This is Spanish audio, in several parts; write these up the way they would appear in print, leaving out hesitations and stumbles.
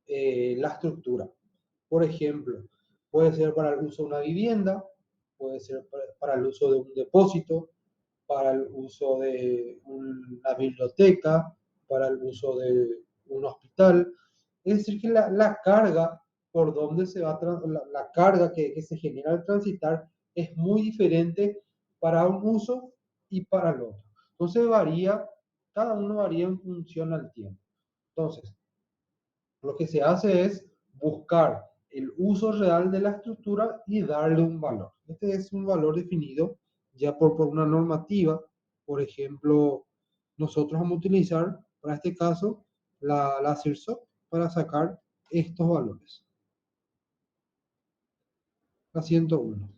la estructura. Por ejemplo, puede ser para el uso de una vivienda, puede ser para el uso de un depósito, para el uso de una biblioteca, para el uso de un hospital. Es decir, que la carga por donde se va, la carga que se genera al transitar es muy diferente para un uso y para el otro. Entonces varía, cada uno varía en función al tiempo. Entonces, lo que se hace es buscar el uso real de la estructura y darle un valor. Este es un valor definido ya por una normativa. Por ejemplo, nosotros vamos a utilizar para este caso la CIRSOC para sacar estos valores. La 101.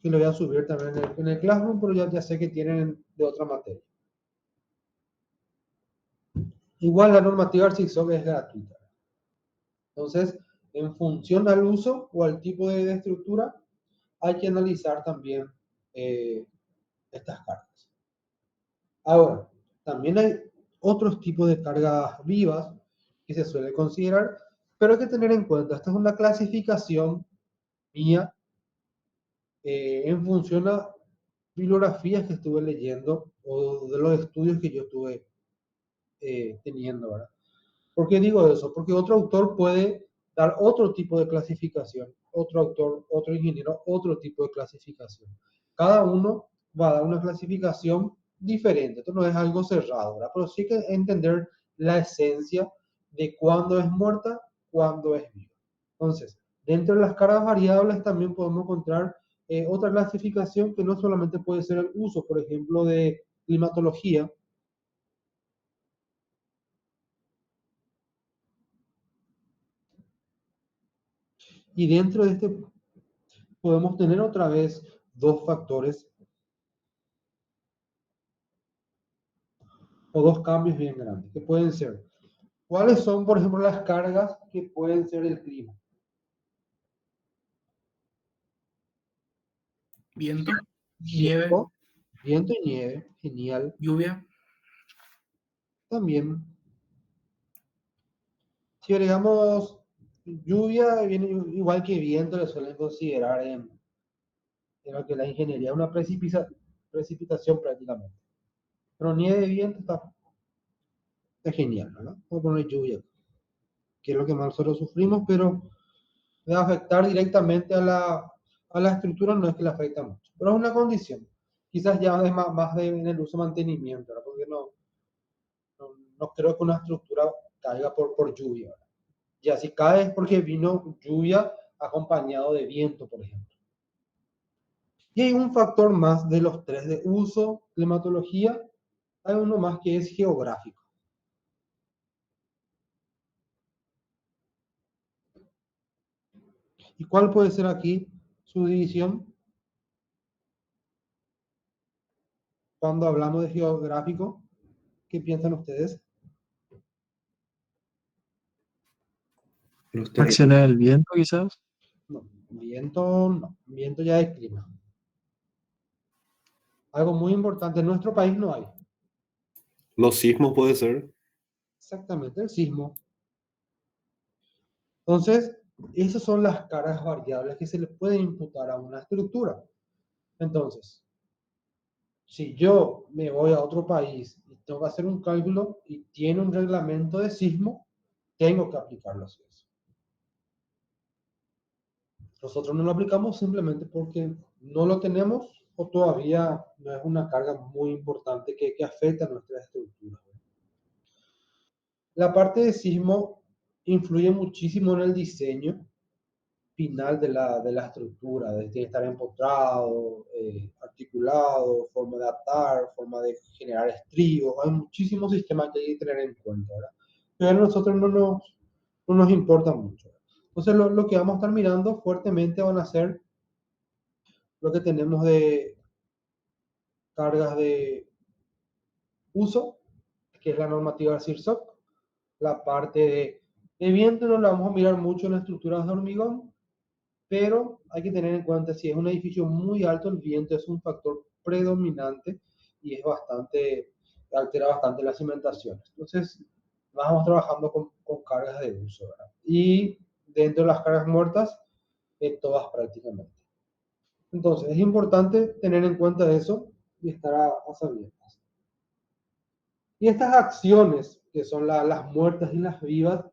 Que lo voy a subir también en el Classroom, pero ya sé que tienen de otra materia. Igual la normativa CIRSOC es gratuita. Entonces, en función al uso o al tipo de estructura, hay que analizar también eh, estas cargas. Ahora, también hay otros tipos de cargas vivas que se suele considerar, pero hay que tener en cuenta, esta es una clasificación mía en función a bibliografías que estuve leyendo o de los estudios que yo estuve teniendo, ¿verdad? ¿Por qué digo eso? Porque otro autor puede dar otro tipo de clasificación, otro autor, otro ingeniero, otro tipo de clasificación. Cada uno va a dar una clasificación diferente. Esto no es algo cerrado, ¿verdad? Pero sí hay que entender la esencia de cuándo es muerta, cuándo es viva. Entonces, dentro de las cargas variables también podemos encontrar otra clasificación que no solamente puede ser el uso, por ejemplo, de climatología. Y dentro de este podemos tener otra vez dos factores o dos cambios bien grandes, que pueden ser, ¿cuáles son, por ejemplo, las cargas que pueden ser el clima? Viento, nieve, Viento, viento y nieve, genial. lluvia. También, si agregamos lluvia, viene igual que viento, le suelen considerar en lo que la ingeniería una precipitación prácticamente. Pero nieve y viento está genial, ¿no? Vamos a poner lluvia, que es lo que más nosotros sufrimos, pero va a afectar directamente a la estructura, no es que le afecta mucho, pero es una condición. Quizás ya es más en el uso mantenimiento, ¿verdad? Porque no creo que una estructura caiga por lluvia, ¿verdad? Ya si cae es porque vino lluvia acompañado de viento, por ejemplo. Y hay un factor más de los tres de uso, climatología, hay uno más que es geográfico. ¿Y cuál puede ser aquí su división? Cuando hablamos de geográfico, ¿qué piensan ustedes? Acciones del viento, quizás. No, viento no, viento ya es clima. Algo muy importante, en nuestro país no hay. Los sismos puede ser. Exactamente, el sismo. Entonces, esas son las cargas variables que se le pueden imputar a una estructura. Entonces, si yo me voy a otro país y tengo que hacer un cálculo y tiene un reglamento de sismo, tengo que aplicarlo así. Nosotros no lo aplicamos simplemente porque no lo tenemos o todavía no es una carga muy importante que afecta a nuestra estructura. La parte de sismo influye muchísimo en el diseño final de la estructura, de que estar empotrado, articulado, forma de atar, forma de generar estribos. Hay muchísimos sistemas que hay que tener en cuenta, ¿verdad? Pero a nosotros no nos importa mucho. Entonces, lo que vamos a estar mirando fuertemente van a ser lo que tenemos de cargas de uso, que es la normativa CIRSOC, la parte de viento no la vamos a mirar mucho en las estructuras de hormigón, pero hay que tener en cuenta si es un edificio muy alto, el viento es un factor predominante y es bastante, altera bastante las cimentaciones. Entonces, vamos trabajando con cargas de uso, ¿verdad? Y dentro de las cargas muertas, todas prácticamente. Entonces, es importante tener en cuenta eso y estar a sabiendas. Y estas acciones, que son las muertas y las vivas,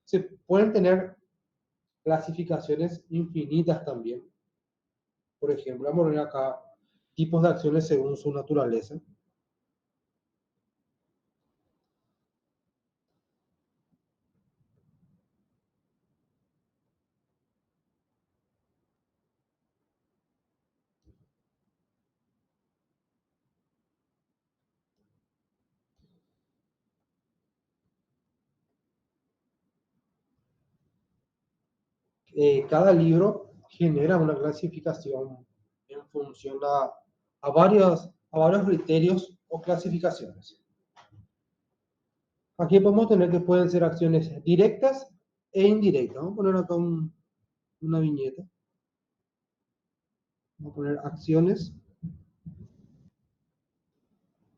se pueden tener clasificaciones infinitas también. Por ejemplo, vamos a poner acá tipos de acciones según su naturaleza. Cada libro genera una clasificación en función a varios criterios o clasificaciones. Aquí podemos tener que pueden ser acciones directas e indirectas. Vamos a poner acá una viñeta. Vamos a poner acciones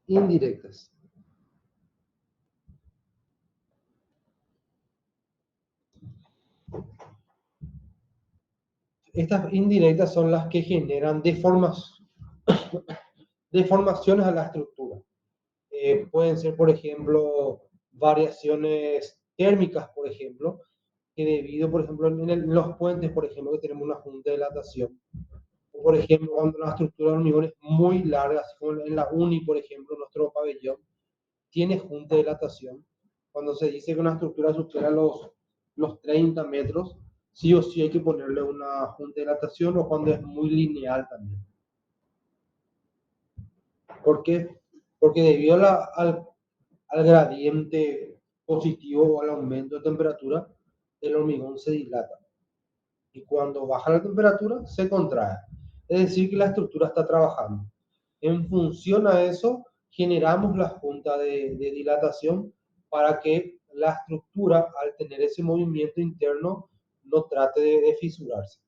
indirectas. Estas indirectas son las que generan deformaciones a la estructura. Pueden ser, por ejemplo, variaciones térmicas, por ejemplo, que debido, por ejemplo, en los puentes, por ejemplo, que tenemos una junta de dilatación. O, por ejemplo, cuando la estructura de hormigón es muy larga, así como en la uni, por ejemplo, nuestro pabellón tiene junta de dilatación. Cuando se dice que una estructura supera los 30 metros, sí o sí hay que ponerle una junta de dilatación, o cuando es muy lineal también. ¿Por qué? Porque debido al gradiente positivo o al aumento de temperatura, el hormigón se dilata. Y cuando baja la temperatura, se contrae. Es decir, que la estructura está trabajando. En función a eso, generamos la junta de dilatación para que la estructura, al tener ese movimiento interno, no trate de fisurarse.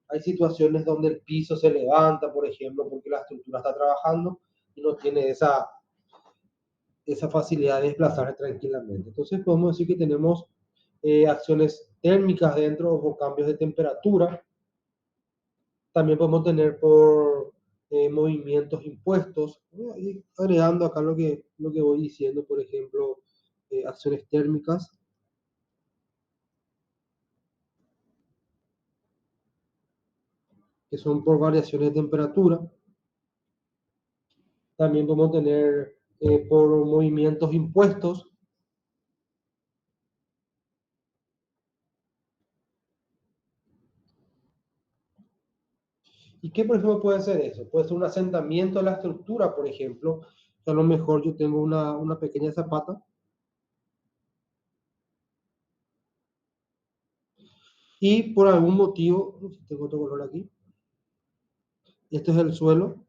Hay situaciones donde el piso se levanta, por ejemplo, porque la estructura está trabajando y no tiene esa facilidad de desplazarse tranquilamente. Entonces podemos decir que tenemos acciones térmicas dentro o cambios de temperatura. También podemos tener por movimientos impuestos. Y agregando acá lo que voy diciendo, por ejemplo, acciones térmicas. Que son por variaciones de temperatura. También podemos tener por movimientos impuestos. ¿Y qué, por ejemplo, puede ser eso? Puede ser un asentamiento de la estructura, por ejemplo. A lo mejor yo tengo una pequeña zapata y por algún motivo, tengo otro color aquí, este es el suelo,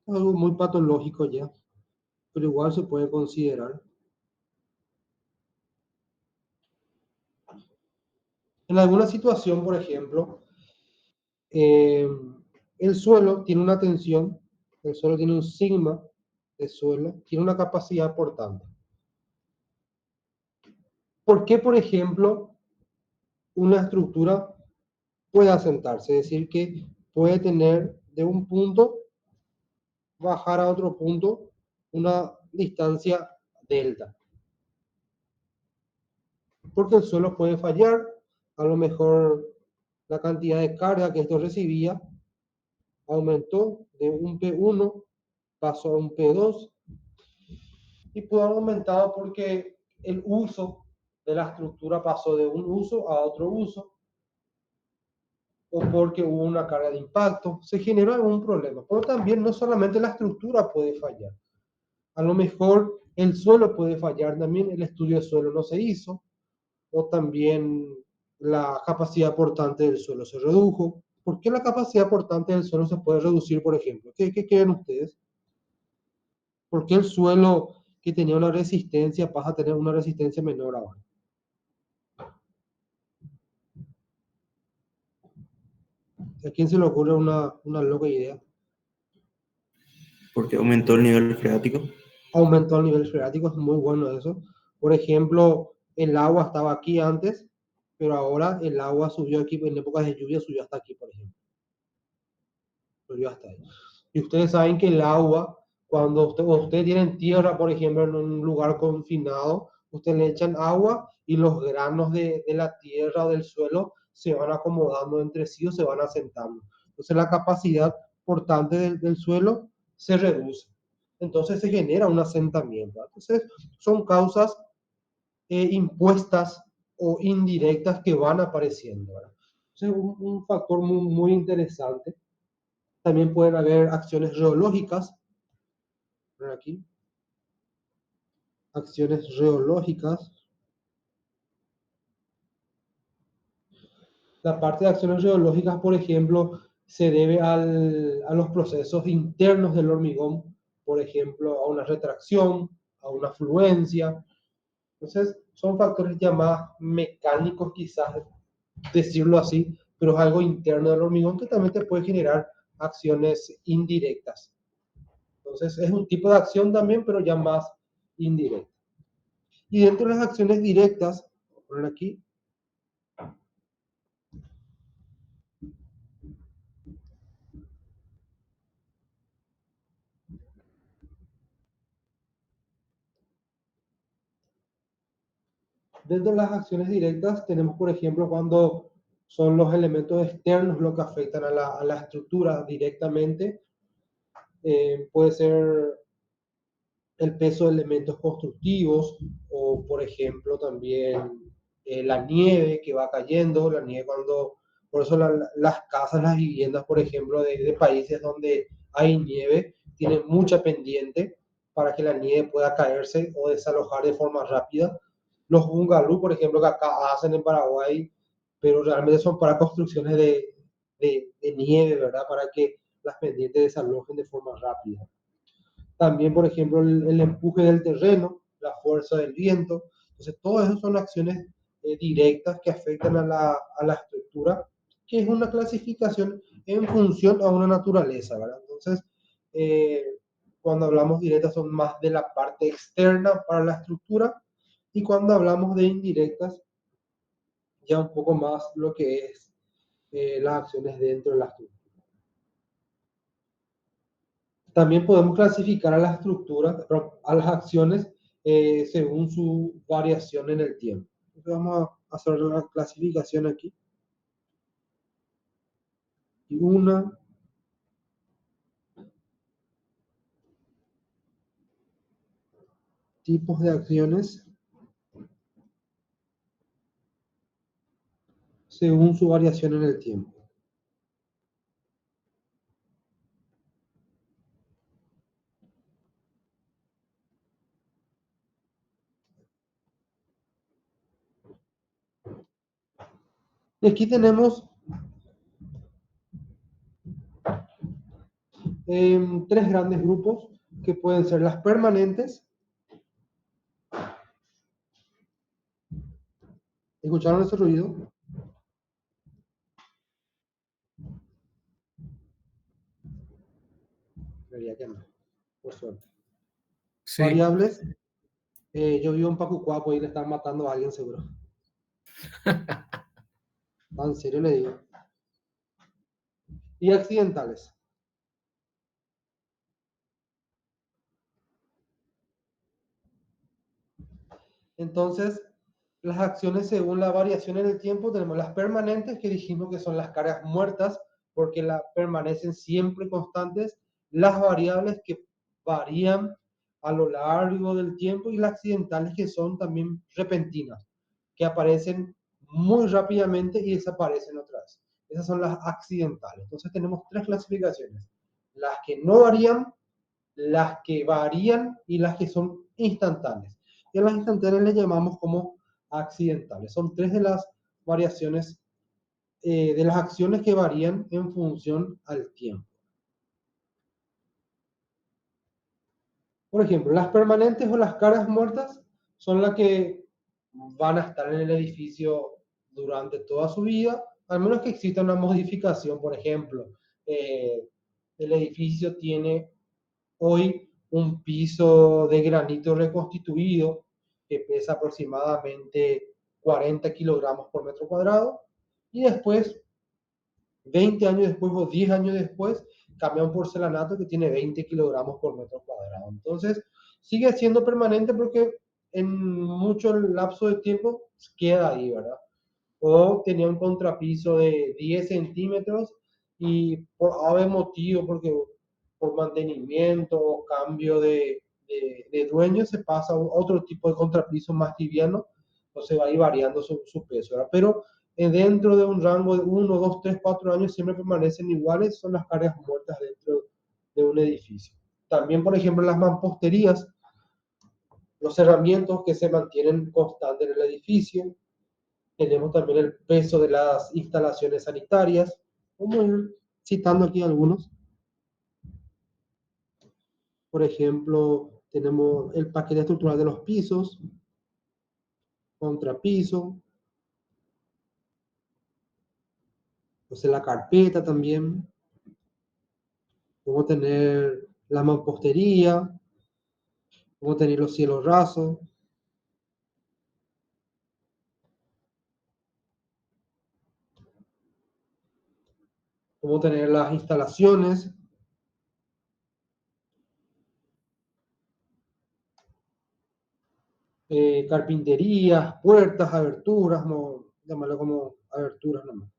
algo muy patológico ya, pero igual se puede considerar. En alguna situación, por ejemplo, el suelo tiene una tensión, el suelo tiene un sigma de suelo, tiene una capacidad portante. ¿Por qué, por ejemplo, una estructura puede asentarse? Es decir, que puede tener de un punto, bajar a otro punto, una distancia delta. Porque el suelo puede fallar, a lo mejor la cantidad de carga que esto recibía aumentó de un P1, pasó a un P2, y pudo haber aumentado porque el uso de la estructura pasó de un uso a otro uso, o porque hubo una carga de impacto, se generó algún problema. Pero también no solamente la estructura puede fallar, a lo mejor el suelo puede fallar, también el estudio de suelo no se hizo, o también la capacidad portante del suelo se redujo. ¿Por qué la capacidad portante del suelo se puede reducir, por ejemplo? ¿Qué creen ustedes? ¿Por qué el suelo que tenía una resistencia pasa a tener una resistencia menor ahora? ¿A quién se le ocurre una loca idea? Porque aumentó el nivel freático. aumentó el nivel freático, es muy bueno eso. Por ejemplo, el agua estaba aquí antes, pero ahora el agua subió aquí, en épocas de lluvia subió hasta aquí, por ejemplo. Subió hasta ahí. Y ustedes saben que el agua, cuando ustedes tienen tierra, por ejemplo, en un lugar confinado, ustedes le echan agua y los granos de la tierra o del suelo se van acomodando entre sí o se van asentando. Entonces la capacidad portante del suelo se reduce. Entonces se genera un asentamiento. Entonces son causas impuestas o indirectas que van apareciendo, ¿verdad? Entonces un factor muy interesante. También pueden haber acciones geológicas. Aquí. Acciones geológicas. La parte de acciones geológicas, por ejemplo, se debe a los procesos internos del hormigón, por ejemplo, a una retracción, a una fluencia. Entonces, son factores ya más mecánicos, quizás decirlo así, pero es algo interno del hormigón que también te puede generar acciones indirectas. Entonces, es un tipo de acción también, pero ya más indirecta. Y dentro de las acciones directas, voy a poner aquí, dentro de las acciones directas tenemos, por ejemplo, cuando son los elementos externos los que afectan a la estructura directamente. Puede ser el peso de elementos constructivos o, por ejemplo, también la nieve que va cayendo, la nieve cuando, por eso las casas, las viviendas, por ejemplo, de países donde hay nieve, tienen mucha pendiente para que la nieve pueda caerse o desalojar de forma rápida. Los bungalows, por ejemplo, que acá hacen en Paraguay, pero realmente son para construcciones de nieve, ¿verdad? Para que las pendientes desalojen de forma rápida. También, por ejemplo, el empuje del terreno, la fuerza del viento. Entonces, todas esas son acciones directas que afectan a la estructura, que es una clasificación en función a una naturaleza, ¿verdad? Entonces, cuando hablamos directas son más de la parte externa para la estructura y cuando hablamos de indirectas, ya un poco más lo que es las acciones dentro de la estructura. También podemos clasificar a las estructuras, a las acciones, según su variación en el tiempo. Entonces vamos a hacer la clasificación aquí. Y una, tipos de acciones según su variación en el tiempo. Y aquí tenemos tres grandes grupos que pueden ser las permanentes. ¿Escucharon ese ruido? Creía que no, por suerte. Sí. Variables. Yo vivo en Pacucuapo y le están matando a alguien seguro. En serio le digo. Y accidentales. Entonces, las acciones según la variación en el tiempo, tenemos las permanentes, que dijimos que son las cargas muertas, porque permanecen siempre constantes, las variables que varían a lo largo del tiempo y las accidentales que son también repentinas, que aparecen muy rápidamente y desaparecen otra vez. Esas son las accidentales. Entonces tenemos tres clasificaciones: las que no varían, las que varían y las que son instantáneas. Y a las instantáneas les llamamos como accidentales. Son tres de las variaciones, de las acciones que varían en función al tiempo. Por ejemplo, las permanentes o las cargas muertas son las que van a estar en el edificio durante toda su vida, al menos que exista una modificación. Por ejemplo, el edificio tiene hoy un piso de granito reconstituido que pesa aproximadamente 40 kilogramos por metro cuadrado, y después, 20 años después o 10 años después, cambia un porcelanato que tiene 20 kilogramos por metro cuadrado. Entonces, sigue siendo permanente porque en mucho lapso de tiempo queda ahí, ¿verdad? O tenía un contrapiso de 10 centímetros y por ave motivo, porque por mantenimiento o cambio de dueño, se pasa a otro tipo de contrapiso más liviano, entonces va a ir variando su peso, ¿verdad? Pero dentro de un rango de 1, 2, 3, 4 años siempre permanecen iguales, son las cargas muertas dentro de un edificio. También, por ejemplo, las mamposterías, los cerramientos que se mantienen constantes en el edificio. Tenemos también el peso de las instalaciones sanitarias. Vamos a ir citando aquí algunos. Por ejemplo, tenemos el paquete estructural de los pisos, contrapiso, pues la carpeta también. Vamos a tener la mampostería, vamos a tener los cielos rasos. Vamos a tener las instalaciones, carpinterías, puertas, aberturas, no, llamarlo como aberturas nomás,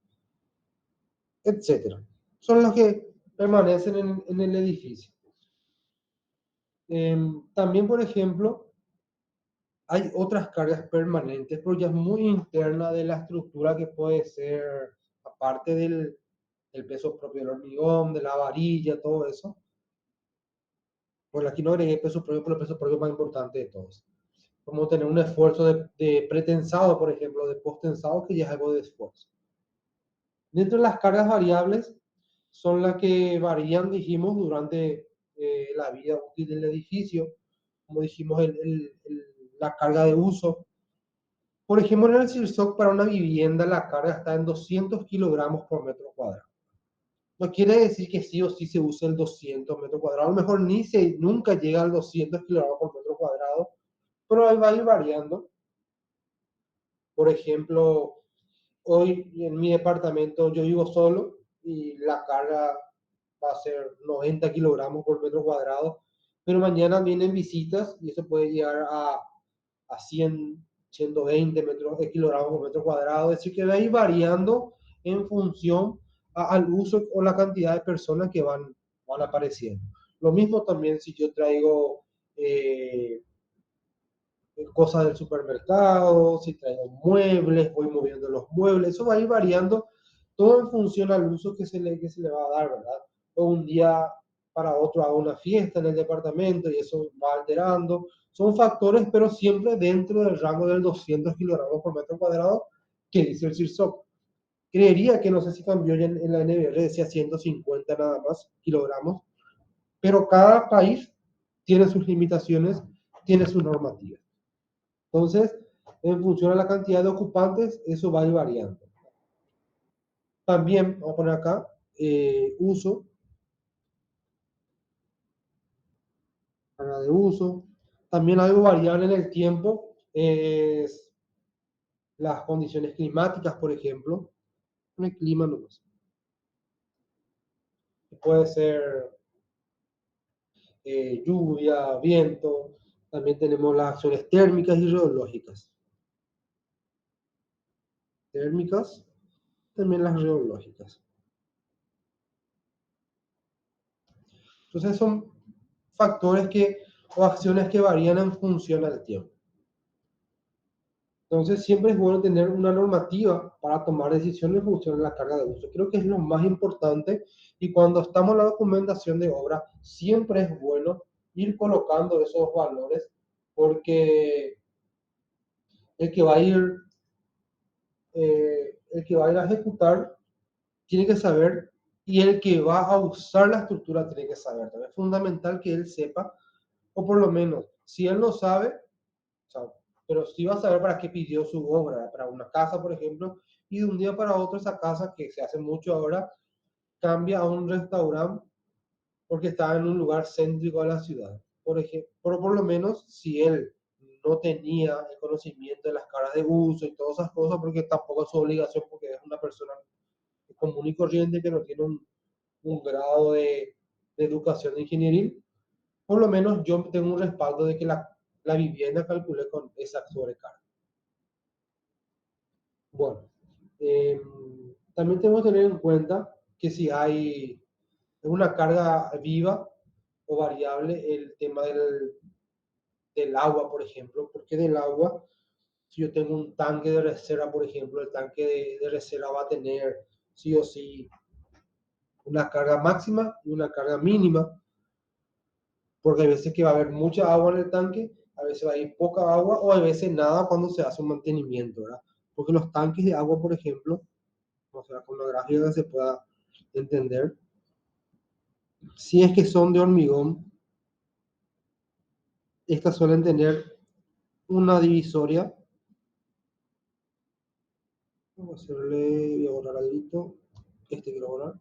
etcétera. Son los que permanecen en el edificio. También, por ejemplo, hay otras cargas permanentes, pero ya es muy interna de la estructura, que puede ser, aparte del peso propio del hormigón, de la varilla, todo eso. Bueno, aquí no agregué peso propio, pero el peso propio es más importante de todos. Como tener un esfuerzo de pretensado, por ejemplo, de posttensado, que ya es algo de esfuerzo. Dentro de las cargas variables, son las que varían, dijimos, durante la vida útil del edificio. Como dijimos, la carga de uso. Por ejemplo, en el CIRSOC, para una vivienda la carga está en 200 kilogramos por metro cuadrado. No quiere decir que sí o sí se use el 200 metros cuadrados. A lo mejor nunca llega al 200 kilogramos por metro cuadrado, pero ahí va a ir variando. Por ejemplo, hoy en mi departamento yo vivo solo y la carga va a ser 90 kilogramos por metro cuadrado, pero mañana vienen visitas y eso puede llegar a 100, 120 kilogramos por metro cuadrado. Es decir, que va a ir variando en función al uso o la cantidad de personas que van apareciendo. Lo mismo también si yo traigo cosas del supermercado, si traigo muebles, voy moviendo los muebles, eso va a ir variando, todo en función al uso que se le va a dar, ¿verdad? O un día para otro hago una fiesta en el departamento y eso va alterando. Son factores, pero siempre dentro del rango del 200 kilogramos por metro cuadrado que dice el CIRSOC. Creería que, no sé si cambió ya en la NBR, decía 150 nada más kilogramos, pero cada país tiene sus limitaciones, tiene sus normativas. Entonces, en función a la cantidad de ocupantes, eso va a ir variando. También, vamos a poner acá, uso, carga de uso. También algo variable en el tiempo es las condiciones climáticas, por ejemplo. El clima nomás. Puede ser lluvia, viento. También tenemos las acciones térmicas y geológicas. Térmicas, también las geológicas. Entonces son factores o acciones que varían en función al tiempo. Entonces siempre es bueno tener una normativa para tomar decisiones en función de la carga de uso. Creo que es lo más importante, y cuando estamos en la documentación de obra siempre es bueno ir colocando esos valores, porque el que va a ir, a ejecutar tiene que saber, y el que va a usar la estructura tiene que saber. También es fundamental que él sepa, o por lo menos, si él no sabe, o sea, pero sí va a saber para qué pidió su obra, para una casa, por ejemplo, y de un día para otro esa casa, que se hace mucho ahora, cambia a un restaurante porque está en un lugar céntrico de la ciudad. por ejemplo, pero por lo menos si él no tenía el conocimiento de las caras de uso y todas esas cosas, porque tampoco es su obligación, porque es una persona común y corriente que no tiene un grado de educación ingenieril, por lo menos yo tengo un respaldo de que la vivienda calculé con esa sobrecarga. Bueno, también tenemos que tener en cuenta que si hay una carga viva o variable, el tema del agua, por ejemplo, porque del agua, si yo tengo un tanque de reserva, por ejemplo, el tanque de reserva va a tener sí o sí una carga máxima y una carga mínima, porque hay veces que va a haber mucha agua en el tanque, a veces va a ir poca agua o a veces nada cuando se hace un mantenimiento, ¿verdad? Porque los tanques de agua, por ejemplo, o sea, con la gráfica se pueda entender, si es que son de hormigón, estas suelen tener una divisoria. Vamos a hacerle, voy a borrar algo, quiero borrar.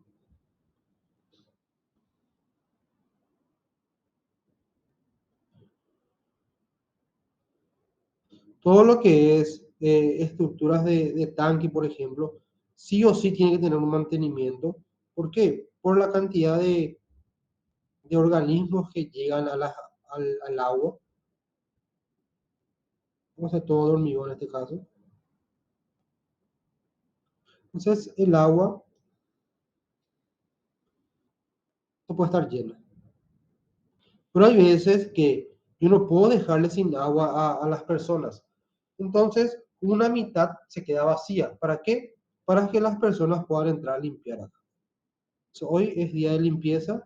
Todo lo que es estructuras de tanque, por ejemplo, sí o sí tiene que tener un mantenimiento. ¿Por qué? Por la cantidad de organismos que llegan al agua. Vamos a hacer todo de hormigón en este caso. Entonces, el agua no puede estar llena. Pero hay veces que yo no puedo dejarle sin agua a las personas. Entonces, una mitad se queda vacía. ¿Para qué? Para que las personas puedan entrar a limpiar acá. So, hoy es día de limpieza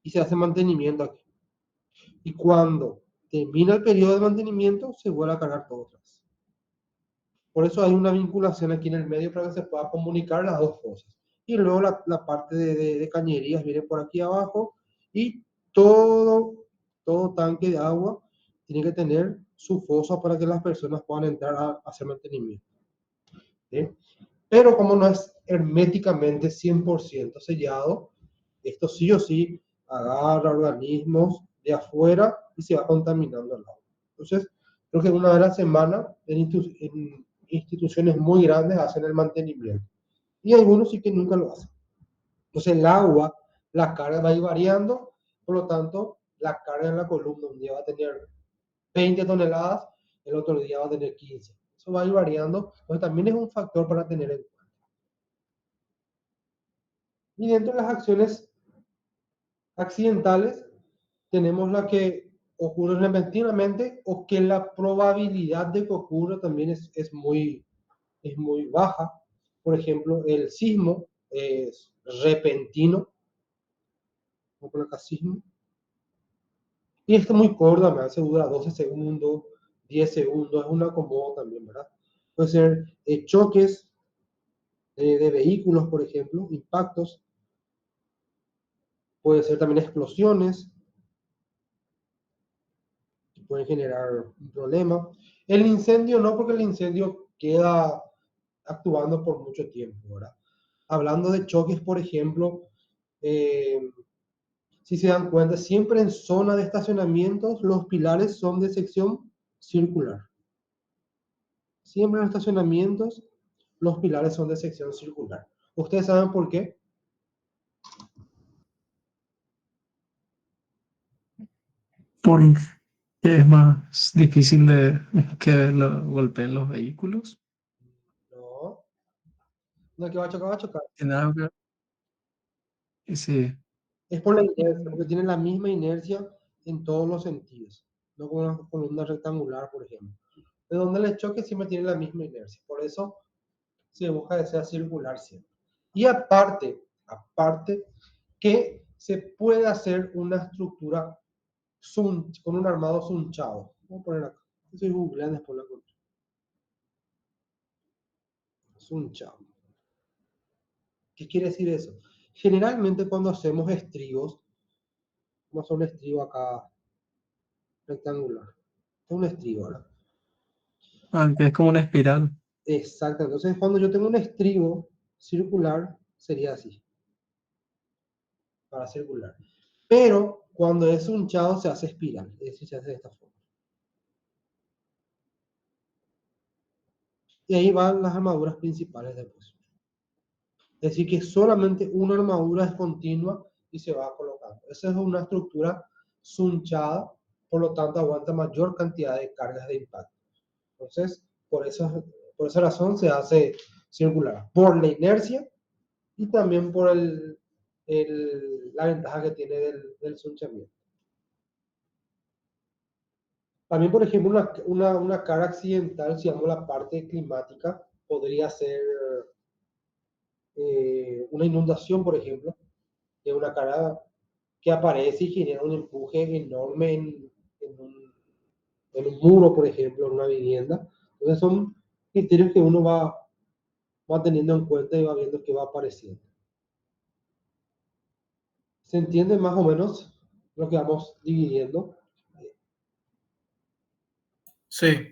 y se hace mantenimiento aquí. Y cuando termina el periodo de mantenimiento, se vuelve a cargar todo otra vez. Por eso hay una vinculación aquí en el medio para que se pueda comunicar las dos cosas. Y luego la parte de cañerías viene por aquí abajo y todo tanque de agua tiene que tener su fosa para que las personas puedan entrar a hacer mantenimiento. ¿Sí? Pero como no es herméticamente 100% sellado, esto sí o sí agarra organismos de afuera y se va contaminando el agua. Entonces, creo que una vez a la semana en instituciones muy grandes hacen el mantenimiento. Y algunos sí que nunca lo hacen. Entonces, el agua, la carga va a ir variando, por lo tanto, la carga en la columna un día va a tener 20 toneladas, el otro día va a tener 15. Eso va a ir variando, entonces también es un factor para tener en cuenta. Y dentro de las acciones accidentales, tenemos la que ocurre repentinamente o que la probabilidad de que ocurra también es muy baja. Por ejemplo, el sismo es repentino. Vamos a poner acá sismo. Y esto es muy corto, me hace dura 12 segundos, 10 segundos, es un acomodo también, ¿verdad? Puede ser choques de vehículos, por ejemplo, impactos. Puede ser también explosiones, que pueden generar un problema. El incendio no, porque el incendio queda actuando por mucho tiempo, ¿verdad? Hablando de choques, por ejemplo, si se dan cuenta, siempre en zona de estacionamientos los pilares son de sección circular. Siempre en los estacionamientos los pilares son de sección circular. ¿Ustedes saben por qué? Porque es más difícil de que lo golpeen los vehículos. No. No, que va a chocar, va a chocar. Tiene algo que sí. Es por la inercia, porque tiene la misma inercia en todos los sentidos. No como una columna rectangular, por ejemplo. De donde le choque siempre tiene la misma inercia. Por eso se busca que sea circular siempre. Y aparte que se puede hacer una estructura con un armado sunchado. Voy a poner acá. Estoy googleando después la encuentro. Sunchado. ¿Qué quiere decir eso? Generalmente cuando hacemos estribos, vamos a hacer un estribo acá rectangular. Es un estribo, ¿verdad? Aunque es como una espiral. Exacto. Entonces, cuando yo tengo un estribo circular, sería así. Para circular. Pero cuando es unchado se hace espiral, es decir, se hace de esta forma. Y ahí van las armaduras principales después. Es decir, que solamente una armadura es continua y se va colocando. Esa es una estructura sunchada, por lo tanto aguanta mayor cantidad de cargas de impacto. Entonces, por esa razón se hace circular, por la inercia y también por la ventaja que tiene del sunchamiento. También, por ejemplo, una carga accidental, si vamos a la parte climática, podría ser una inundación, por ejemplo, de una carga que aparece y genera un empuje enorme en un muro, por ejemplo, en una vivienda. Entonces son criterios que uno va teniendo en cuenta y va viendo que va apareciendo. ¿Se entiende más o menos lo que vamos dividiendo? Sí,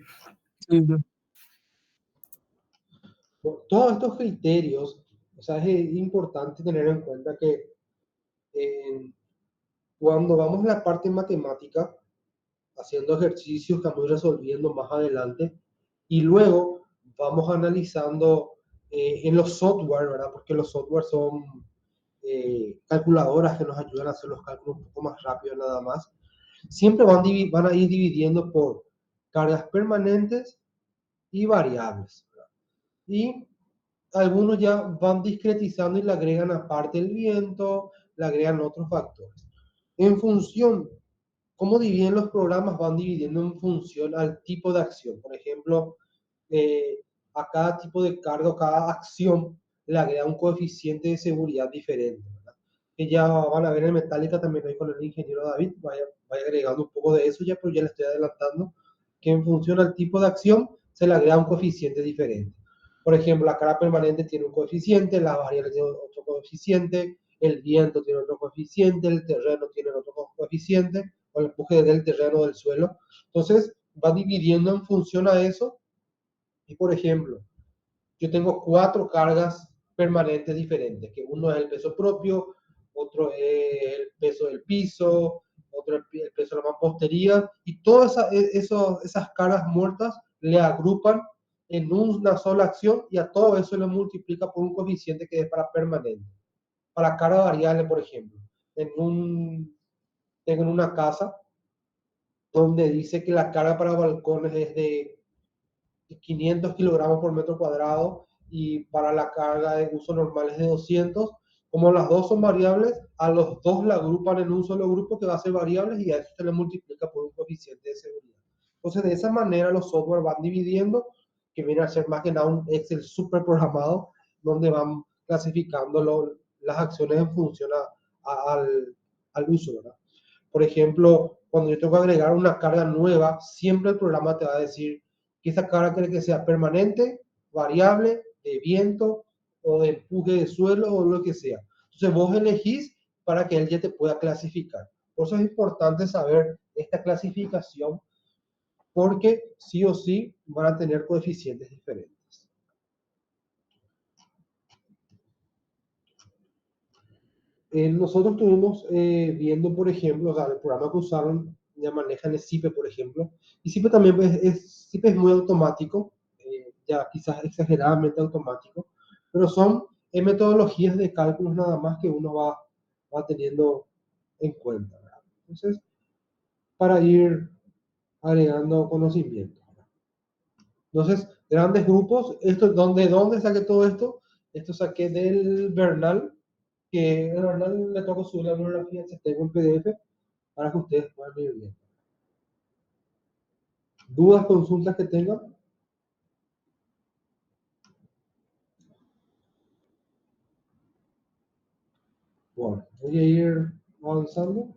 Todos estos criterios, o sea, es importante tener en cuenta que cuando vamos a la parte matemática, haciendo ejercicios que vamos resolviendo más adelante, y luego vamos analizando en los software, ¿verdad? Porque los software son calculadoras que nos ayudan a hacer los cálculos un poco más rápido nada más. Siempre van a ir dividiendo por cargas permanentes y variables, ¿verdad? Y algunos ya van discretizando y le agregan aparte el viento, le agregan otros factores. En función, cómo dividen los programas, van dividiendo en función al tipo de acción. Por ejemplo, a cada tipo de carga o cada acción le agrega un coeficiente de seguridad diferente, ¿verdad? Que ya van a ver en Metallica también ahí con el ingeniero David, vaya agregando un poco de eso ya, pero ya le estoy adelantando que en función al tipo de acción se le agrega un coeficiente diferente. Por ejemplo, la carga permanente tiene un coeficiente, las variables tienen otro coeficiente, el viento tiene otro coeficiente, el terreno tiene otro coeficiente, o el empuje del terreno o del suelo. Entonces, va dividiendo en función a eso. Y, por ejemplo, yo tengo 4 cargas permanentes diferentes, que uno es el peso propio, otro es el peso del piso, otro es el peso de la mampostería, y todas esas cargas muertas le agrupan en una sola acción y a todo eso le multiplica por un coeficiente que es para permanente. Para carga variable, por ejemplo, tengo en una casa donde dice que la carga para balcones es de 500 kilogramos por metro cuadrado y para la carga de uso normal es de 200. Como las dos son variables, a los dos la agrupan en un solo grupo que va a ser variables y a eso se le multiplica por un coeficiente de seguridad. Entonces, de esa manera los software van dividiendo, que viene a ser más que nada un Excel super programado, donde van clasificando las acciones en función al uso, ¿verdad? Por ejemplo, cuando yo tengo que agregar una carga nueva, siempre el programa te va a decir que esa carga quiere que sea permanente, variable, de viento o de empuje de suelo o lo que sea. Entonces vos elegís para que él ya te pueda clasificar. Por eso es importante saber esta clasificación porque sí o sí van a tener coeficientes diferentes. Nosotros estuvimos viendo, por ejemplo, o sea, el programa que usaron ya manejan SIPE, por ejemplo, y SIPE también SIPE es muy automático, ya quizás exageradamente automático, pero son metodologías de cálculos nada más que uno va teniendo en cuenta, ¿verdad? Entonces, para ir agregando conocimiento. Entonces, grandes grupos, ¿de dónde saqué todo esto? Esto saqué del Bernal, que en verdad le toco subir la bibliografía que tengo en PDF para que ustedes puedan ir bien. ¿Dudas, consultas que tengan? Bueno, voy a ir avanzando.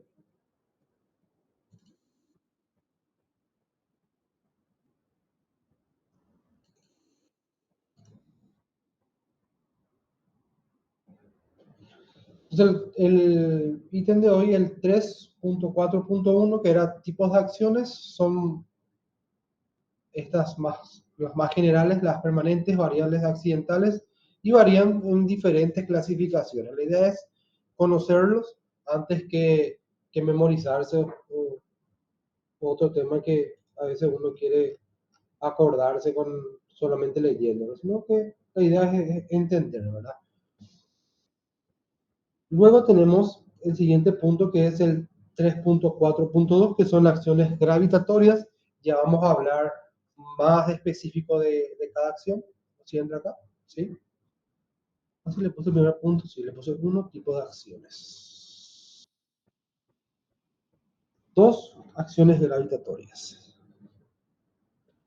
Entonces, el ítem de hoy, el 3.4.1, que era tipos de acciones, son las más generales, las permanentes, variables accidentales, y varían en diferentes clasificaciones. La idea es conocerlos antes que que memorizarse o otro tema que a veces uno quiere acordarse con solamente leyendo, sino que la idea es entender, ¿verdad? Luego tenemos el siguiente punto que es el 3.4.2, que son acciones gravitatorias. Ya vamos a hablar más específico de cada acción. ¿Sí entra acá? ¿Sí? Así le puse el primer punto, sí, le puse uno tipo de acciones. Dos acciones gravitatorias.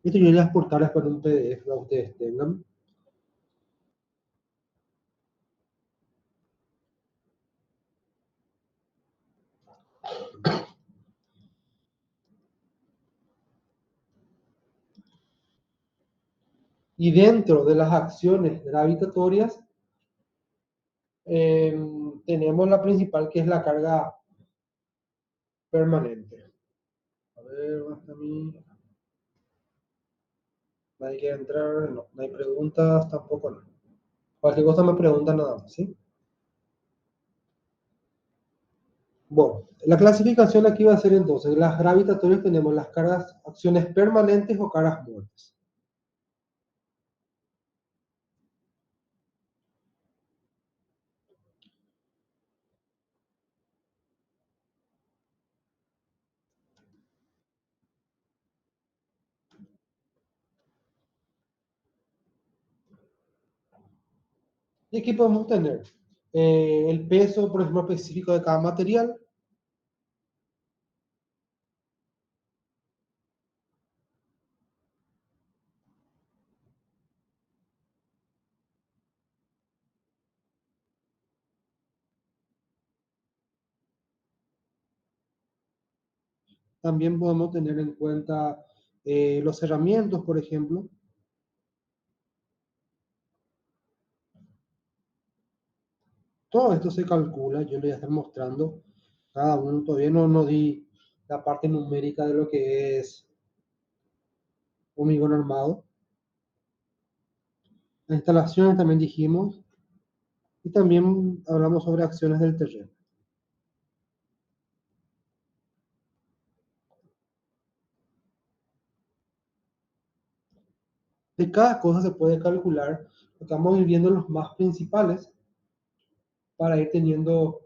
Esto yo voy a exportarlas con un PDF para que ustedes tengan. Y dentro de las acciones gravitatorias, tenemos la principal, que es la carga permanente. A ver, hasta mí. Nadie quiere entrar, no. No hay preguntas, tampoco no. Cualquier cosa me preguntan nada más, ¿sí? Bueno, la clasificación aquí va a ser entonces, las gravitatorias tenemos las cargas, acciones permanentes o cargas muertas. Y aquí podemos tener el peso, por ejemplo, específico de cada material. También podemos tener en cuenta los cerramientos, por ejemplo. Todo esto se calcula, yo le voy a estar mostrando cada uno. Todavía no di la parte numérica de lo que es hormigón armado. Las instalaciones también dijimos. Y también hablamos sobre acciones del terreno. De cada cosa se puede calcular. Estamos viendo los más principales para ir teniendo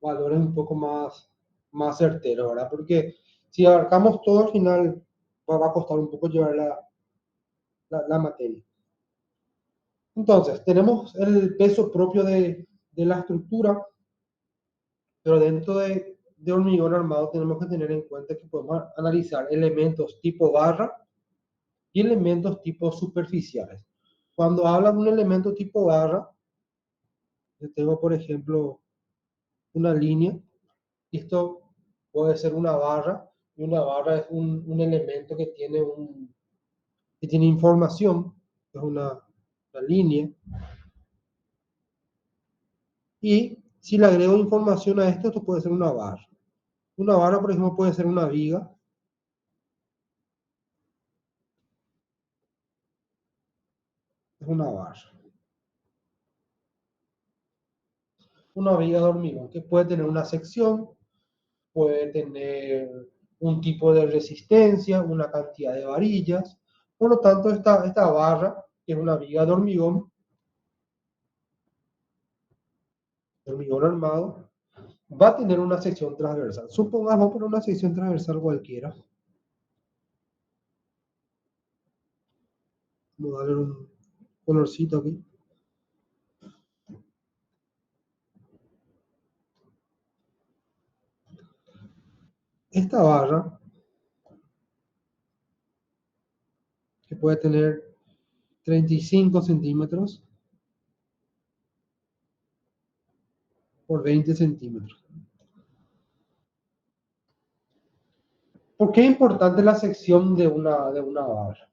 valores un poco más certeros, ¿verdad? Porque si abarcamos todo, al final va a costar un poco llevar la materia. Entonces, tenemos el peso propio de la estructura, pero dentro de hormigón armado tenemos que tener en cuenta que podemos analizar elementos tipo barra y elementos tipo superficiales. Cuando habla de un elemento tipo barra, yo tengo, por ejemplo, una línea, y esto puede ser una barra, y una barra es un elemento que tiene información, es una línea, y si le agrego información a esto puede ser una barra. Una barra, por ejemplo, puede ser una viga, es una barra. Una viga de hormigón que puede tener una sección, puede tener un tipo de resistencia, una cantidad de varillas. Por lo tanto, esta barra, que es una viga de hormigón armado, va a tener una sección transversal. Supongamos por una sección transversal cualquiera. Vamos a darle un colorcito aquí. Esta barra, que puede tener 35 centímetros por 20 centímetros. ¿Por qué es importante la sección de una barra?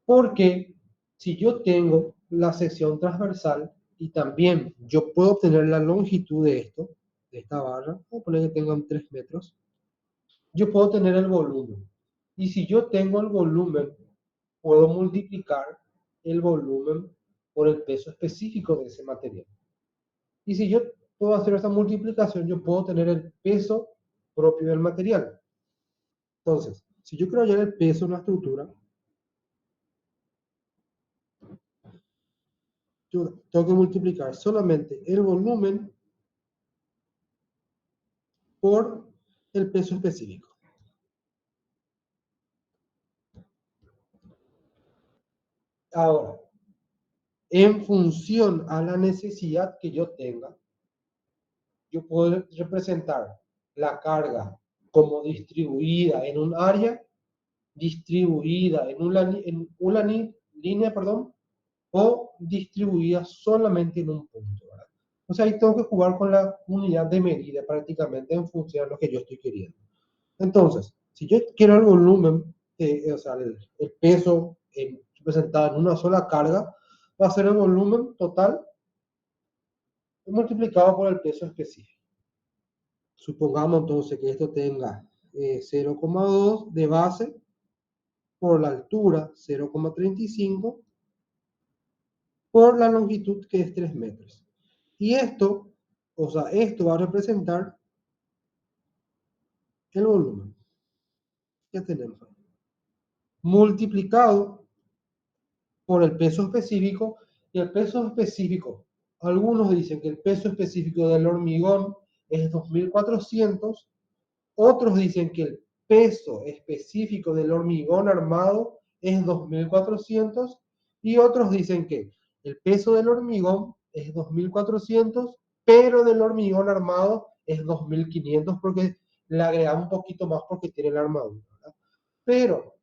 Porque si yo tengo la sección transversal y también yo puedo obtener la longitud de esta barra, voy a poner que tengan 3 metros, yo puedo tener el volumen. Y si yo tengo el volumen, puedo multiplicar el volumen por el peso específico de ese material. Y si yo puedo hacer esa multiplicación, yo puedo tener el peso propio del material. Entonces, si yo quiero hallar el peso de una estructura, yo tengo que multiplicar solamente el volumen por el peso específico. Ahora, en función a la necesidad que yo tenga, yo puedo representar la carga como distribuida en un área, distribuida en una línea, perdón, o distribuida solamente en un punto, ¿verdad? O sea, ahí tengo que jugar con la unidad de medida prácticamente en función a lo que yo estoy queriendo. Entonces, si yo quiero el volumen, o sea, el peso representado en una sola carga, va a ser el volumen total multiplicado por el peso específico. Supongamos entonces que esto tenga 0,2 de base por la altura 0,35 por la longitud que es 3 metros. Y esto, o sea, esto va a representar el volumen que tenemos ahí, multiplicado por el peso específico. Y el peso específico, algunos dicen que el peso específico del hormigón es 2400, otros dicen que el peso específico del hormigón armado es 2400 y otros dicen que el peso del hormigón es 2400, pero del hormigón armado es 2500 porque le agregamos un poquito más porque tiene la armadura, ¿verdad? Pero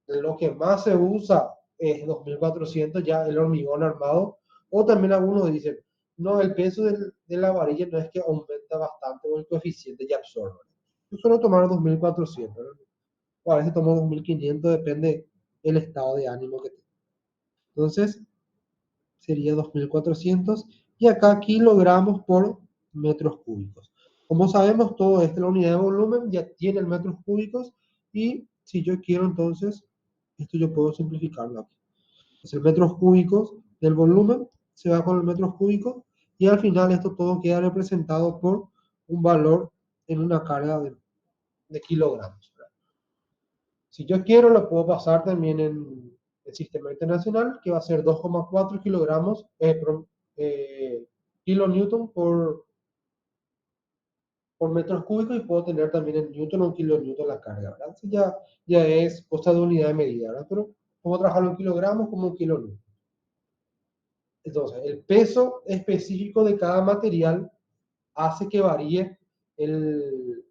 lo que más se usa es 2400 ya el hormigón armado, o también algunos dicen, no, el peso de la varilla no es que aumenta bastante o el coeficiente ya absorbe. Yo suelo tomar 2400, ¿no? O a veces tomo 2500, depende del estado de ánimo que tenga. Entonces, sería 2400 y acá kilogramos por metros cúbicos. Como sabemos, todo esto, la unidad de volumen ya tiene el metros cúbicos y si yo quiero entonces, esto yo puedo simplificarlo aquí. Entonces, el metros cúbicos del volumen se va con el metros cúbicos y al final esto todo queda representado por un valor en una carga de kilogramos. Si yo quiero, lo puedo pasar también en el sistema internacional, que va a ser 2,4 kilogramos, kilonewton por metros cúbicos y puedo tener también en newton o kilonewton la carga, ¿verdad? Eso ya es cosa de unidad de medida, ¿verdad? Pero puedo trabajarlo en kilogramos como en kilonewton. Entonces, el peso específico de cada material hace que varíe el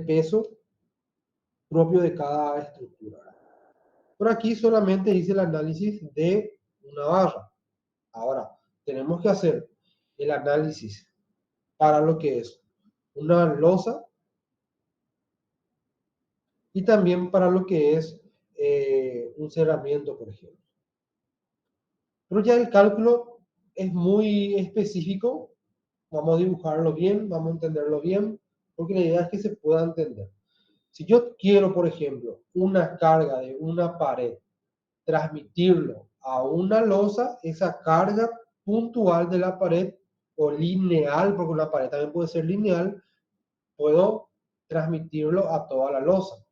peso propio de cada estructura. Por aquí solamente hice el análisis de una barra. Ahora, tenemos que hacer el análisis para lo que es una losa y también para lo que es un cerramiento, por ejemplo. Pero ya el cálculo es muy específico. Vamos a dibujarlo bien, vamos a entenderlo bien, porque la idea es que se pueda entender. Si yo quiero, por ejemplo, una carga de una pared, transmitirlo a una losa, esa carga puntual de la pared o lineal, porque una pared también puede ser lineal, puedo transmitirlo a toda la losa.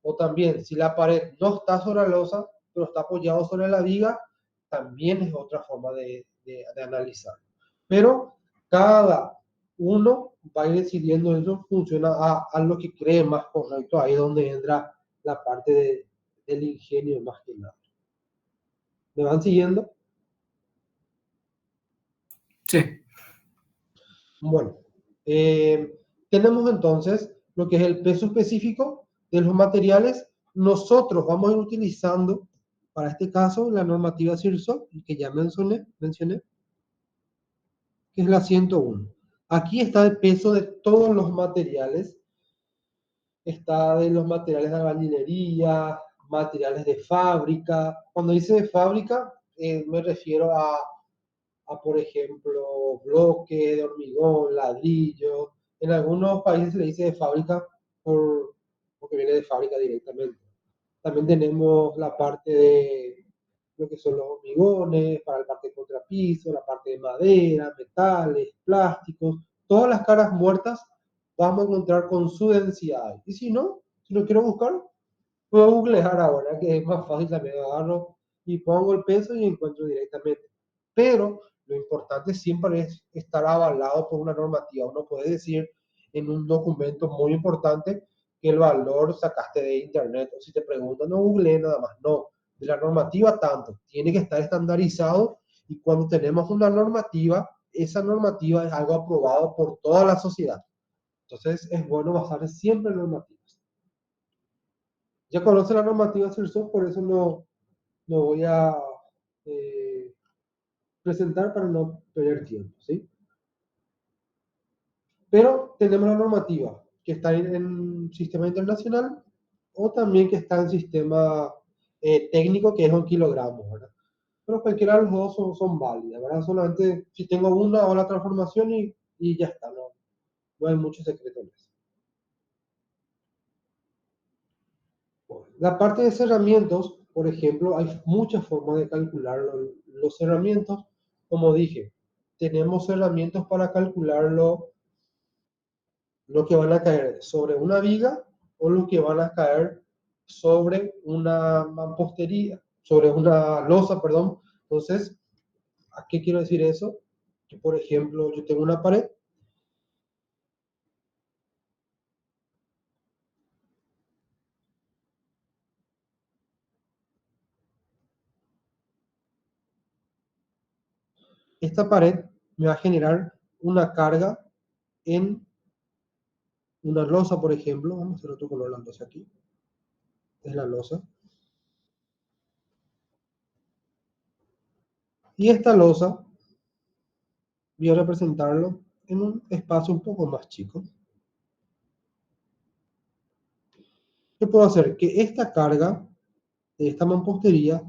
O también, si la pared no está sobre la losa, pero está apoyado sobre la viga, también es otra forma de analizar. Pero cada uno va a ir decidiendo eso, funciona a lo que cree más correcto, ahí es donde entra la parte del ingenio más que nada. ¿Me van siguiendo? Sí. Bueno, tenemos entonces lo que es el peso específico de los materiales. Nosotros vamos a ir utilizando, para este caso, la normativa CIRSOC, que ya mencioné, que es la 101. Aquí está el peso de todos los materiales. Está de los materiales de albañilería, materiales de fábrica. Cuando dice de fábrica, me refiero a, por ejemplo, bloque de hormigón, ladrillo. En algunos países se le dice de fábrica porque viene de fábrica directamente. También tenemos la parte de lo que son los hormigones, para la parte de contrapiso, la parte de madera, metales, plásticos, todas las caras muertas vamos a encontrar con su densidad. Y si no quiero buscar, puedo googlear ahora, que es más fácil también. Agarro y pongo el peso y encuentro directamente. Pero lo importante siempre es estar avalado por una normativa. Uno puede decir en un documento muy importante que el valor sacaste de internet, o si te preguntan, no googleé nada más. No, de la normativa tanto. Tiene que estar estandarizado, y cuando tenemos una normativa, esa normativa es algo aprobado por toda la sociedad. Entonces es bueno basarse siempre en normativas. Ya conoce la normativa CIRSOC, por eso no voy a eh, presentar para no perder tiempo, ¿sí? Pero tenemos la normativa que está en sistema internacional, o también que está en sistema técnico, que es un kilogramo, ¿verdad? Pero cualquiera de los dos son válidas, ¿verdad? Solamente si tengo una o la transformación y ya está, no hay mucho secreto en eso. La parte de cerramientos, por ejemplo, hay muchas formas de calcular los cerramientos. Como dije, tenemos herramientas para calcular lo que van a caer sobre una viga, o lo que van a caer sobre una mampostería, sobre una losa, perdón. Entonces, ¿a qué quiero decir eso? Que, por ejemplo, yo tengo una pared. Esta pared me va a generar una carga en una losa, por ejemplo. Vamos a hacer otro color la losa aquí. Es la losa. Y esta losa voy a representarlo en un espacio un poco más chico. ¿Qué puedo hacer? Que esta carga de esta mampostería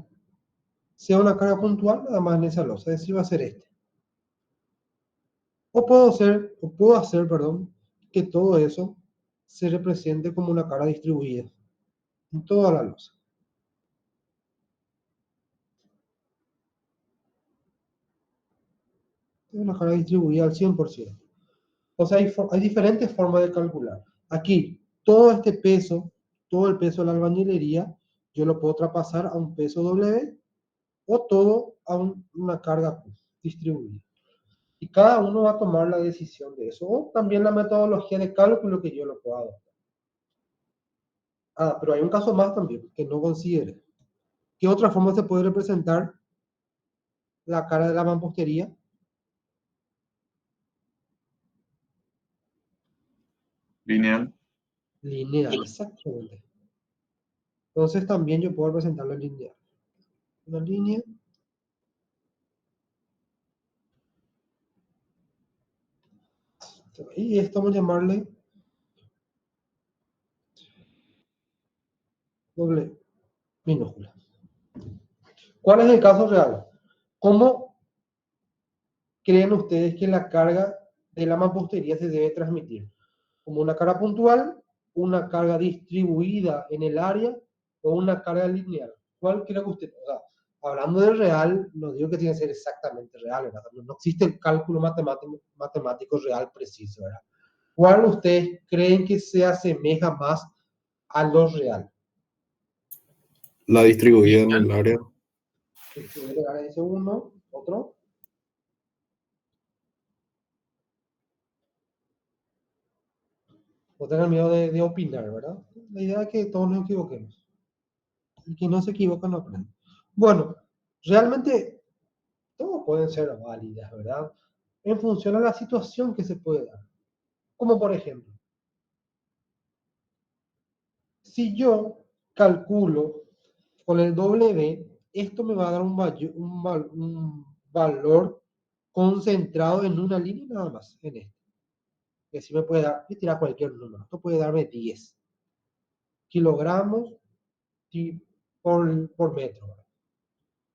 sea una carga puntual nada más en esa losa, es decir, va a ser este. Puedo hacer, perdón, que todo eso se represente como una carga distribuida en toda la losa. Es una carga distribuida al 100%. O sea, hay diferentes formas de calcular. Aquí, todo este peso, todo el peso de la albañilería, yo lo puedo traspasar a un peso W, o todo a una carga distribuida. Y cada uno va a tomar la decisión de eso, o también la metodología de cálculo que yo lo pueda adoptar. Pero hay un caso más también que no considere. ¿Qué otra forma se puede representar la carga de la mampostería? Lineal. Lineal, exactamente. Entonces también yo puedo representarlo en lineal. Una línea. Y esto vamos a llamarle doble minúscula. ¿Cuál es el caso real? ¿Cómo creen ustedes que la carga de la mampostería se debe transmitir? ¿Como una carga puntual, una carga distribuida en el área, o una carga lineal? ¿Cuál cree que usted? O sea, hablando de real, no digo que tiene que ser exactamente real, ¿verdad? No existe el cálculo matemático real preciso, ¿verdad? ¿Cuál ustedes creen que se asemeja más a lo real? La distribuida en el área. Ese uno, otro. No tengan miedo de opinar, ¿verdad? La idea es que todos nos equivoquemos. El que no se equivoca no aprende. Bueno, realmente todos pueden ser válidas, ¿verdad? En función a la situación que se puede dar. Como por ejemplo, si yo calculo con el W, esto me va a dar un valor concentrado en una línea nada más, en esto. Que si me puede dar, voy a tirar cualquier número, esto puede darme 10 kilogramos por metro, ¿verdad?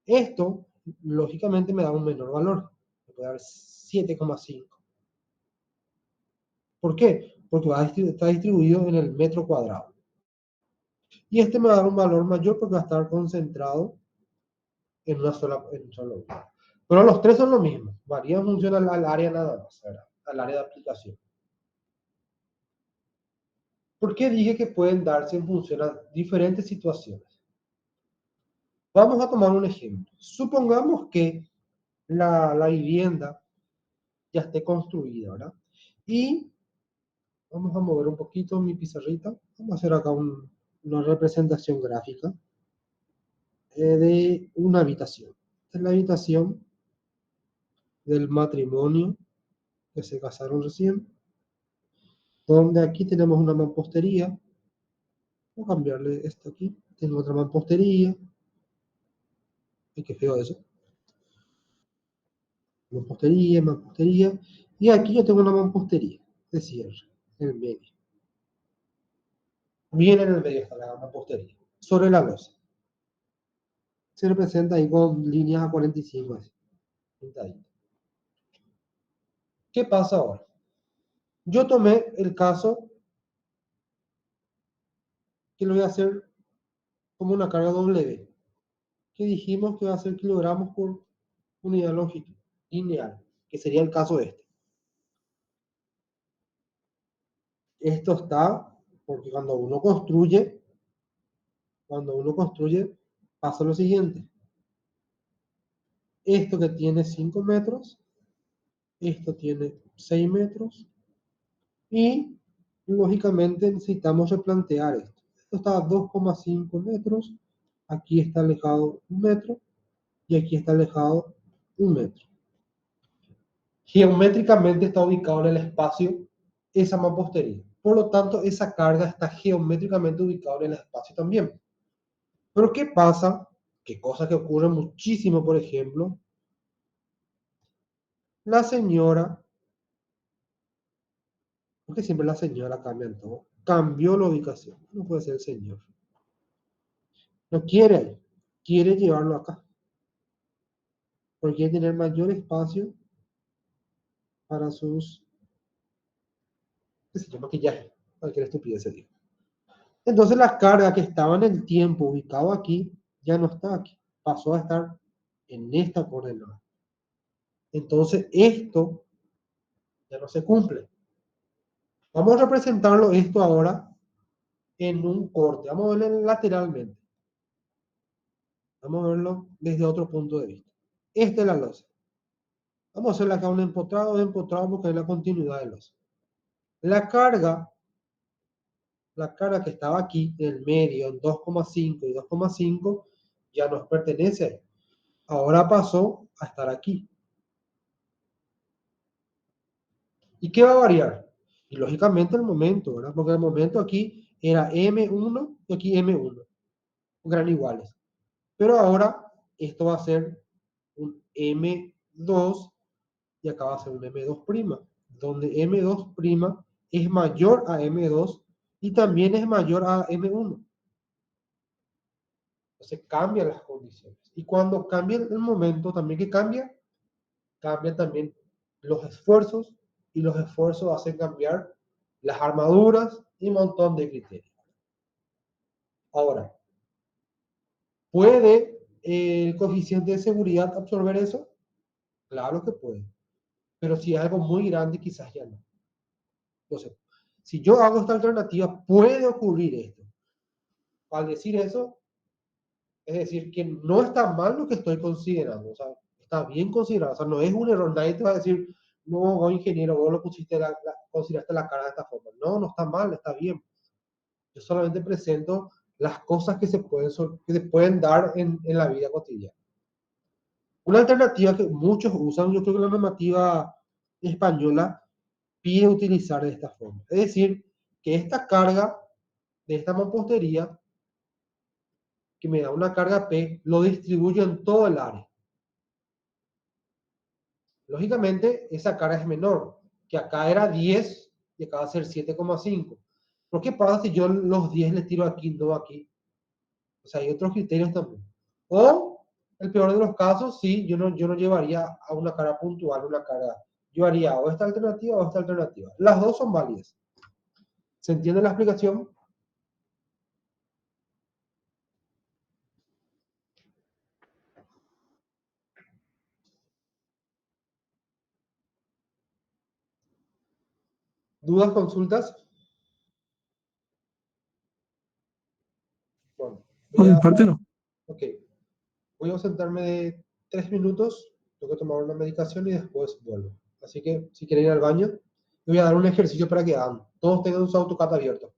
Esto, lógicamente, me da un menor valor. Me puede dar 7,5. ¿Por qué? Porque está distribuido en el metro cuadrado. Y este me va a dar un valor mayor porque va a estar concentrado en un solo lugar. Pero los tres son lo mismo. Varía en función al área nada más, ¿verdad? Al área de aplicación. ¿Por qué dije que pueden darse en función a diferentes situaciones? Vamos a tomar un ejemplo. Supongamos que la vivienda ya esté construida, ¿verdad? Y vamos a mover un poquito mi pizarrita. Vamos a hacer acá una representación gráfica de una habitación. Esta es la habitación del matrimonio que se casaron recién, donde aquí tenemos una mampostería. Voy a cambiarle esto aquí. Tengo otra mampostería. Ay, qué feo eso. Mampostería, mampostería. Y aquí yo tengo una mampostería de cierre en el medio. Bien en el medio está la mampostería. Sobre la losa. Se representa ahí con líneas a 45 así. Pintadito. ¿Qué pasa ahora? Yo tomé el caso que lo voy a hacer como una carga W, que dijimos que va a ser kilogramos por unidad de longitud lineal, que sería el caso este. Esto está porque cuando uno construye, pasa lo siguiente. Esto que tiene 5 metros, esto tiene 6 metros, y lógicamente necesitamos replantear esto. Esto está a 2,5 metros, aquí está alejado 1 metro, y aquí está alejado 1 metro. Geométricamente está ubicado en el espacio esa mampostería. Por lo tanto, esa carga está geométricamente ubicada en el espacio también. Pero ¿qué pasa? ¿Qué cosa que ocurre muchísimo, por ejemplo? La señora, porque siempre la señora cambia en todo, cambió la ubicación. No puede ser el señor. No quiere, quiere llevarlo acá. Porque quiere tener mayor espacio para sus, qué sé yo, maquillaje. Cualquier estupidez se diga. Entonces la carga que estaba en el tiempo ubicado aquí, ya no está aquí. Pasó a estar en esta coordenada. Entonces esto ya no se cumple. Vamos a representarlo esto ahora en un corte. Vamos a verlo lateralmente. Vamos a verlo desde otro punto de vista. Esta es la losa. Vamos a hacerle acá un empotrado porque es la continuidad de losa. La carga que estaba aquí en el medio, en 2,5 y 2,5, ya nos pertenece. Ahora pasó a estar aquí. ¿Y qué va a variar? Y lógicamente el momento, ¿verdad? Porque el momento aquí era M1 y aquí M1. Eran iguales. Pero ahora esto va a ser un M2 y acá va a ser un M2', donde M2' es mayor a M2 y también es mayor a M1. Entonces cambian las condiciones. Y cuando cambia el momento, también que cambia, cambian también los esfuerzos, y los esfuerzos hacen cambiar las armaduras y un montón de criterios. Ahora, ¿puede el coeficiente de seguridad absorber eso? Claro que puede. Pero si es algo muy grande, quizás ya no. Entonces, si yo hago esta alternativa, puede ocurrir esto. Al decir eso, es decir, que no está mal lo que estoy considerando. O sea, está bien considerado. O sea, no es un error. Nadie te va a decir, no, ingeniero, vos lo pusiste consideraste la cara de esta forma. No, no está mal, está bien. Yo solamente presento las cosas que se pueden dar en la vida cotidiana. Una alternativa que muchos usan, yo creo que la normativa española pide utilizar de esta forma. Es decir, que esta carga de esta mampostería, que me da una carga P, lo distribuyo en todo el área. Lógicamente, esa carga es menor, que acá era 10 y acá va a ser 7,5. ¿Por qué pasa si yo los 10 les tiro aquí, no aquí? O sea, hay otros criterios también. O, el peor de los casos, sí, yo no llevaría a una carga puntual, una carga. Yo haría o esta alternativa o esta alternativa. Las dos son válidas. ¿Se entiende la explicación? ¿Dudas, consultas? parte no. Ok. Voy a ausentarme de 3 minutos. Tengo que tomar una medicación y después vuelvo. Así que si quieren ir al baño, les voy a dar un ejercicio para que hagan. Todos tengan su AutoCAD abierto.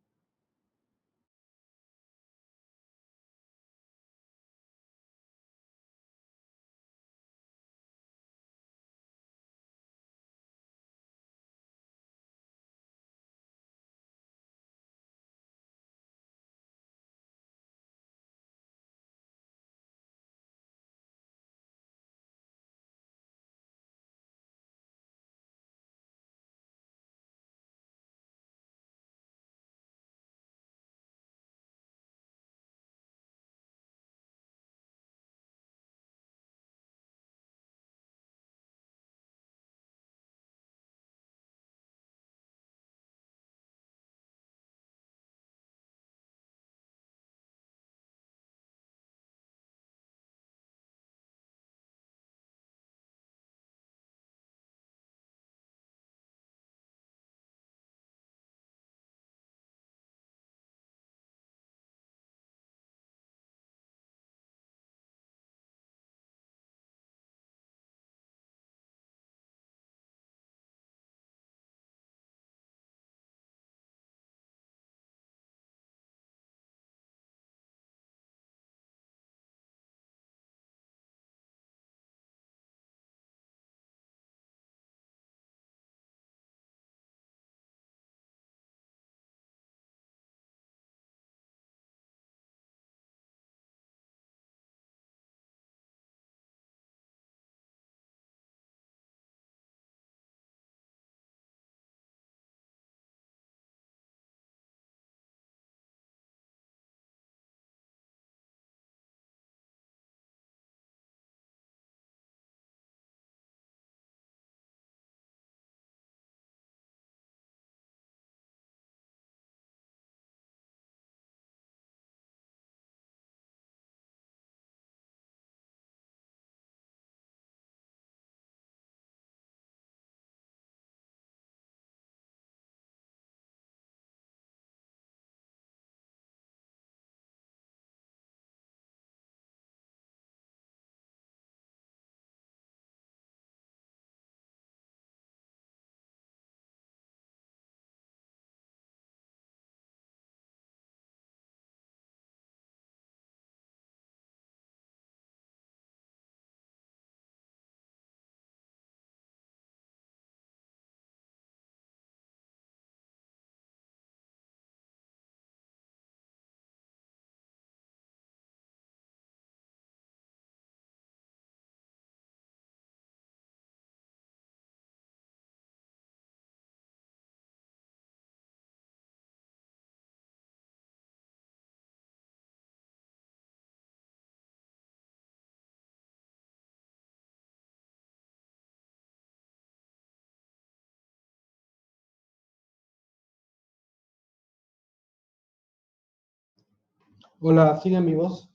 Hola, ¿siguen mi voz?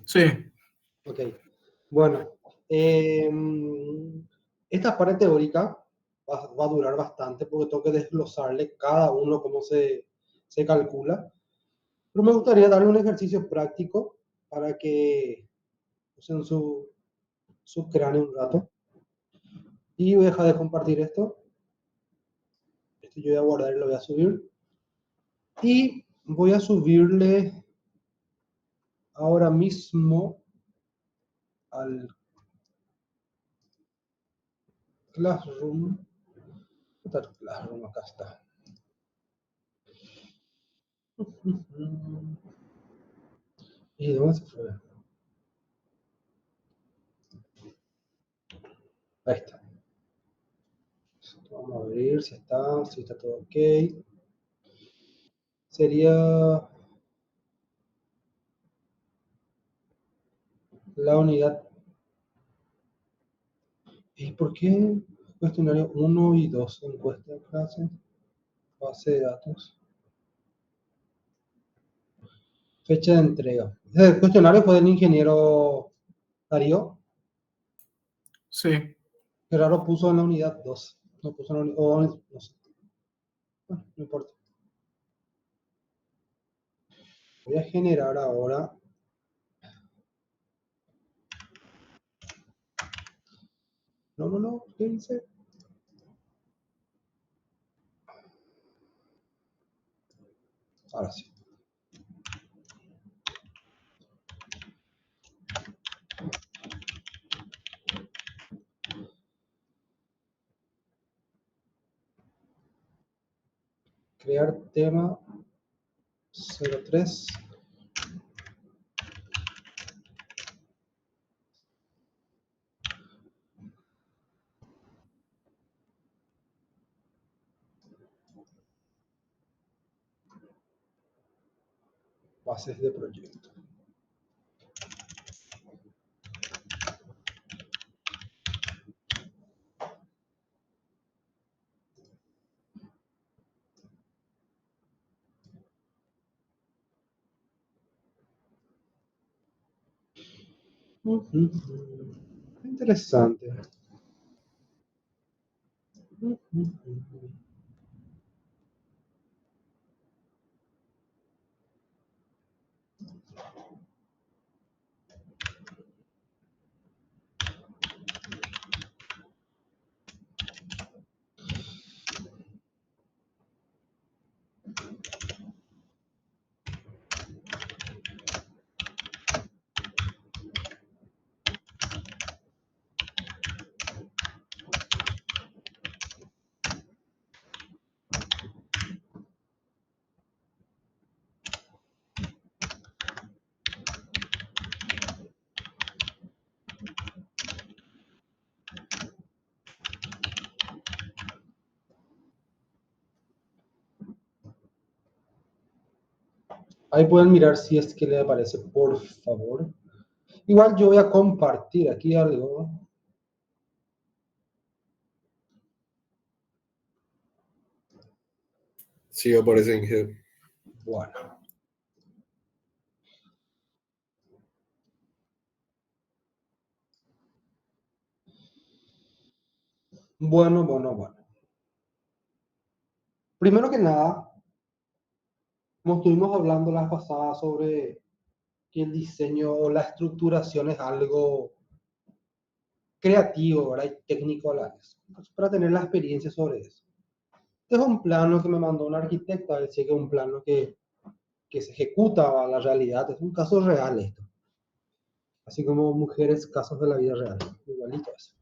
Sí, Ok. Bueno, esta parte teórica va a durar bastante porque tengo que desglosarle cada uno cómo se calcula. Pero me gustaría darle un ejercicio práctico para que usen su cráneo un rato. Y voy a dejar de compartir esto. Esto yo voy a guardar y lo voy a subir. Y voy a subirle ahora mismo al Classroom. ¿Dónde está el Classroom? Acá está. ¿Y dónde se fue? Ahí está. Vamos a abrir si está todo ok. Sería la unidad. ¿Y por qué cuestionario 1 y 2? Encuesta de clase, base de datos, fecha de entrega. El cuestionario fue del ingeniero Darío. sí. Que raro puso en la unidad 2. No puso en la unidad, no sé. Bueno, no importa. Voy a generar ahora no, ¿qué dice? Ahora sí. Crear tema 03. Bases de proyecto. Interesante. Ahí pueden mirar si es que les aparece, por favor. Igual yo voy a compartir aquí algo. Sí, aparece en G. Bueno. Bueno. Primero que nada, como estuvimos hablando la vez pasada sobre que el diseño o la estructuración es algo creativo, ¿verdad? Y técnico a la vez. Entonces, para tener la experiencia sobre eso. Este es un plano que me mandó un arquitecto, decía que es un plano que se ejecuta a la realidad. Es un caso real esto. Así como mujeres, casos de la vida real. Igualito eso.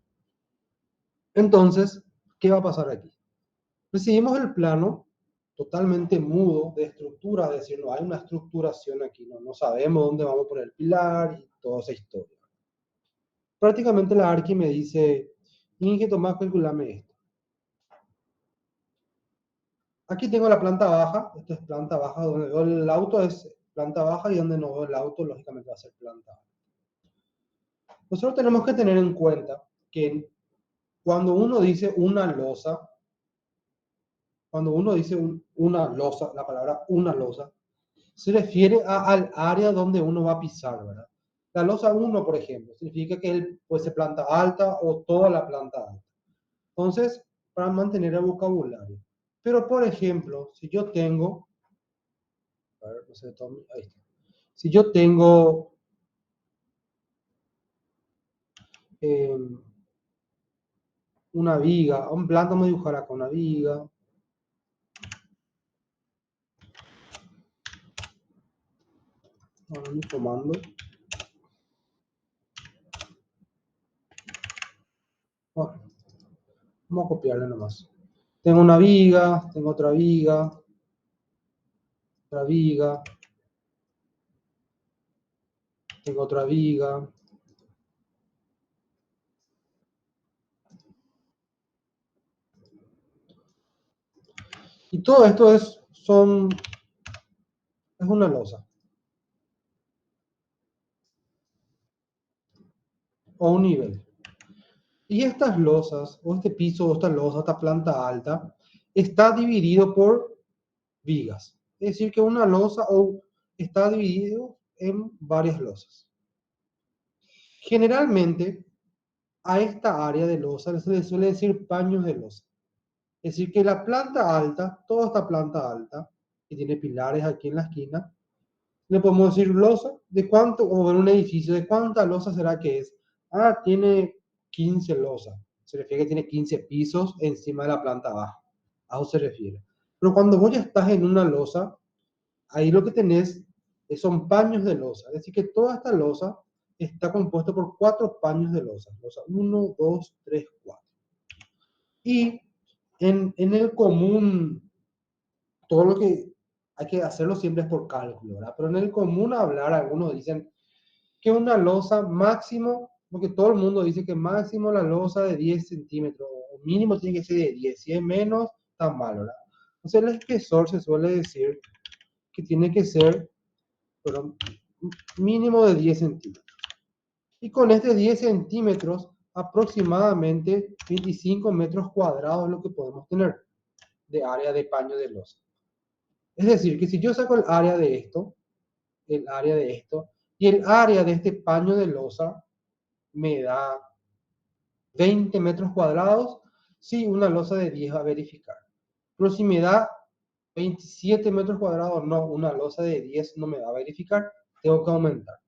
Entonces, ¿qué va a pasar aquí? Recibimos el plano totalmente mudo de estructura, es decir, no hay una estructuración aquí, no sabemos dónde vamos a poner el pilar y toda esa historia. Prácticamente la Arqui me dice, Inge, Tomás, calculame esto. Aquí tengo la planta baja, esto es planta baja, donde veo el auto es planta baja y donde no veo el auto, lógicamente va a ser planta alta. Nosotros tenemos que tener en cuenta que cuando uno dice una losa, una losa, la palabra una losa, se refiere al área donde uno va a pisar, ¿verdad? La losa 1, por ejemplo, significa que puede ser planta alta o toda la planta alta. Entonces, para mantener el vocabulario. Pero, por ejemplo, si yo tengo, a ver, no sé, ahí está. Si yo tengo una viga, un planta, vamos a dibujar acá una viga. Ahora mi comando. Bueno, vamos a copiarle nomás. Tengo una viga, tengo otra viga, tengo otra viga. Y todo esto es una losa. O un nivel. Y estas losas, o este piso, o esta losa, esta planta alta, está dividido por vigas. Es decir, que una losa está dividido en varias losas. Generalmente, a esta área de losa se le suele decir paños de losa. Es decir, que la planta alta, toda esta planta alta, que tiene pilares aquí en la esquina, Le podemos decir losa, ¿de cuánto? O en un edificio, ¿de cuánta losa será que es? Ah, tiene 15 losas. Se refiere que tiene 15 pisos encima de la planta baja. A eso se refiere. Pero cuando vos ya estás en una losa, ahí lo que tenés son paños de losa. Es decir, que toda esta losa está compuesta por 4 paños de losa. Losa 1, 2, 3, 4. Y en el común, todo lo que hay que hacerlo siempre es por cálculo, ¿verdad? Pero en el común hablar, algunos dicen que una losa máximo, porque todo el mundo dice que máximo la losa de 10 centímetros, o mínimo tiene que ser de 10, si es menos, está mal, ¿verdad? Entonces el espesor se suele decir que tiene que ser, perdón, mínimo de 10 centímetros. Y con este 10 centímetros, aproximadamente 25 metros cuadrados es lo que podemos tener de área de paño de losa. Es decir, que si yo saco el área de esto, y el área de este paño de losa me da 20 metros cuadrados, sí, una losa de 10 va a verificar. Pero si me da 27 metros cuadrados, no, una losa de 10 no me va a verificar, tengo que aumentar.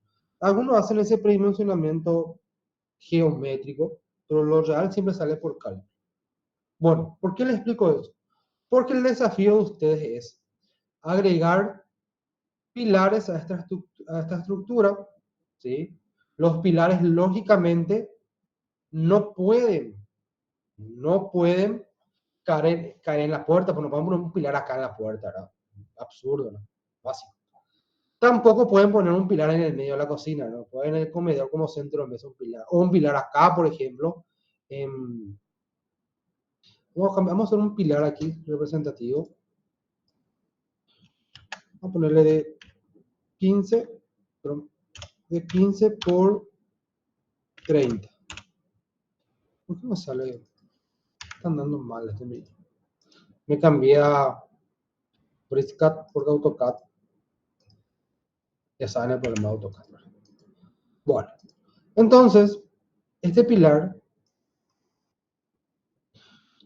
Algunos hacen ese predimensionamiento geométrico, pero lo real siempre sale por cálculo. Bueno, ¿por qué les explico eso? Porque el desafío de ustedes es agregar pilares a esta estructura, ¿sí? Los pilares, lógicamente, no pueden caer en la puerta, pues no podemos poner un pilar acá en la puerta, ¿no? Absurdo, ¿no? Básico. Tampoco pueden poner un pilar en el medio de la cocina, ¿no? Pueden en el comedor como centro de mesa un pilar. O un pilar acá, por ejemplo. Vamos a hacer un pilar aquí representativo. Vamos a ponerle de 15, perdón, de 15 por 30. ¿Por qué me sale? Están dando mal este vídeo. Me cambié a BricsCAD por AutoCAD. Ya saben el problema de AutoCAD. Bueno, entonces, este pilar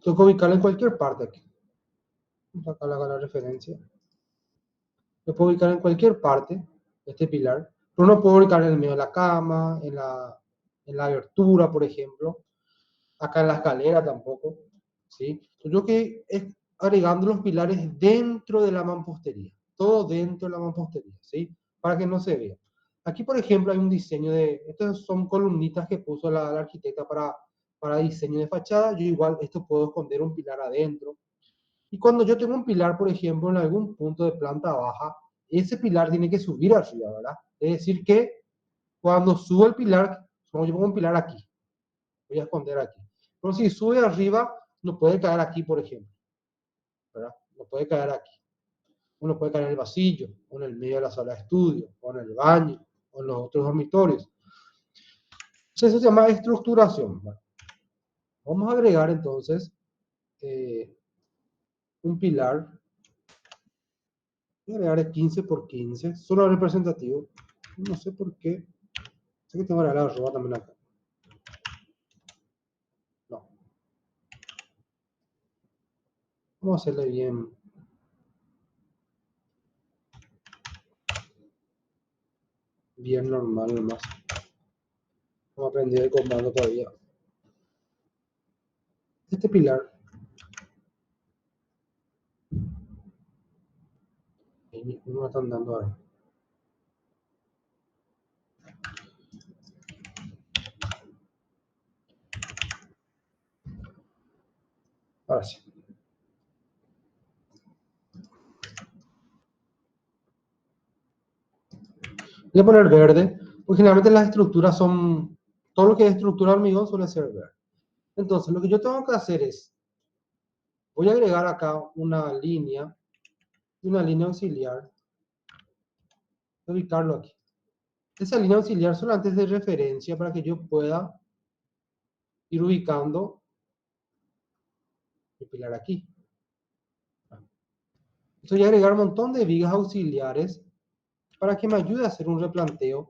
tengo que ubicarlo en cualquier parte aquí. Vamos a acá hago la referencia. Lo puedo ubicar en cualquier parte, este pilar, pero no puedo ubicar en el medio de la cama, en la abertura, por ejemplo, acá en la escalera tampoco, ¿sí? Yo que es agregando los pilares dentro de la mampostería, todo dentro de la mampostería, ¿sí? Para que no se vea. Aquí, por ejemplo, hay un diseño de, estas son columnitas que puso la arquitecta para diseño de fachada. Yo igual esto puedo esconder un pilar adentro. Y cuando yo tengo un pilar, por ejemplo, en algún punto de planta baja, ese pilar tiene que subir arriba, ¿verdad? Es decir que cuando subo el pilar, como yo pongo un pilar aquí, voy a esconder aquí. Pero si sube arriba, no puede caer aquí, por ejemplo, ¿verdad? No puede caer aquí. Uno puede caer en el pasillo, o en el medio de la sala de estudio, o en el baño, o en los otros dormitorios. Entonces, eso se llama estructuración. ¿Verdad? Vamos a agregar entonces un pilar. Voy a agregar de 15 por 15, solo representativo. No sé por qué. Sé que tengo que agregar la arroba también acá. No. Vamos a hacerle bien. Bien normal nomás. No aprendí el comando todavía. Este pilar. No me están dando ahora. Ahora sí. Voy a poner verde, porque generalmente las estructuras son, todo lo que es estructura de hormigón suele ser verde. Entonces, lo que yo tengo que hacer es, voy a agregar acá una línea auxiliar, voy a ubicarlo aquí. Esa línea auxiliar solamente es de referencia para que yo pueda ir ubicando el pilar aquí. Entonces voy a agregar un montón de vigas auxiliares para que me ayude a hacer un replanteo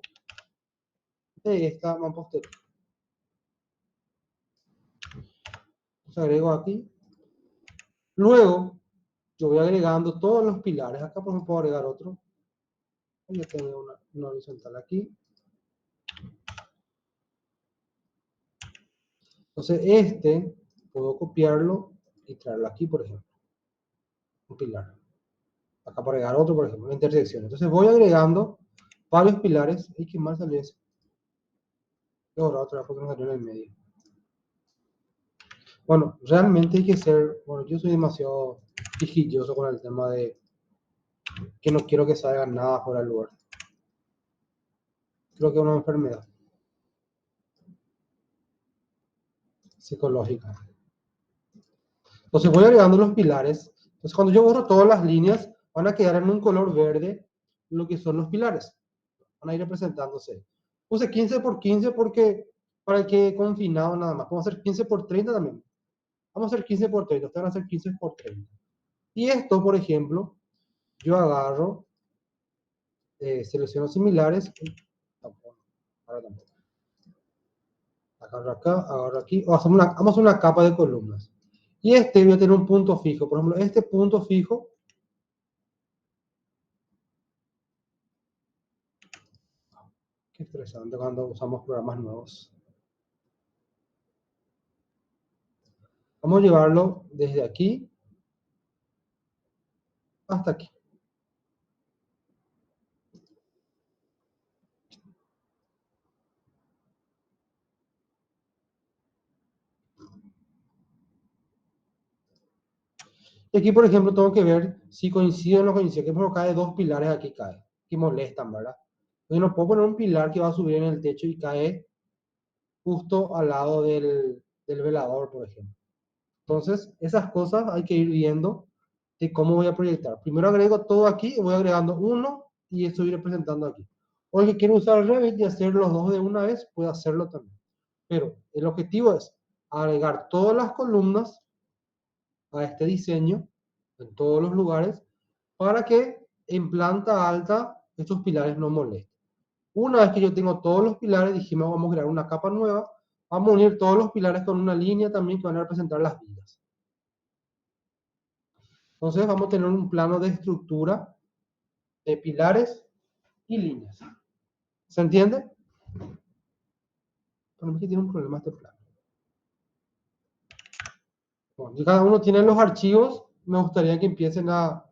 de esta mampostería. Entonces agrego aquí. Luego, yo voy agregando todos los pilares. Acá por ejemplo puedo agregar otro. Yo tengo una horizontal aquí. Entonces este puedo copiarlo y traerlo aquí, por ejemplo. Un pilar. Acá para agregar otro, por ejemplo, una intersección. Entonces voy agregando varios pilares. ¿Y qué más salió eso? Ahora otra vez porque no salió en el medio. Bueno, realmente hay que ser... Bueno, yo soy demasiado quisquilloso con el tema de que no quiero que salga nada fuera del lugar. Creo que es una enfermedad psicológica. Entonces voy agregando los pilares. Entonces cuando yo borro todas las líneas, van a quedar en un color verde lo que son los pilares. Van a ir representándose. Puse 15 por 15 porque para que confinado nada más. Vamos a hacer 15 por 30 también. Vamos a hacer 15 por 30. Ustedes van a hacer 15 por 30. Y esto, por ejemplo, yo agarro, selecciono similares. Ahora tampoco. Agarro acá, agarro aquí. Vamos a hacer una capa de columnas. Y este voy a tener un punto fijo. Por ejemplo, este punto fijo. Qué estresante cuando usamos programas nuevos. Vamos a llevarlo desde aquí hasta aquí. Y aquí, por ejemplo, tengo que ver si coincide o no coincide. Que por ejemplo, cae dos pilares aquí, cae. Que molestan, ¿verdad? Entonces no puedo poner un pilar que va a subir en el techo y cae justo al lado del velador, por ejemplo. Entonces, esas cosas hay que ir viendo de cómo voy a proyectar. Primero agrego todo aquí y voy agregando uno y estoy representando aquí. O el que quiere usar Revit y hacer los dos de una vez, puede hacerlo también. Pero el objetivo es agregar todas las columnas a este diseño en todos los lugares para que en planta alta estos pilares no molesten. Una vez que yo tengo todos los pilares, dijimos vamos a crear una capa nueva, vamos a unir todos los pilares con una línea también que van a representar las vigas. Entonces vamos a tener un plano de estructura de pilares y líneas. ¿Se entiende? Para mí que tiene un problema este plano. Bueno, y cada uno tiene los archivos, me gustaría que empiecen a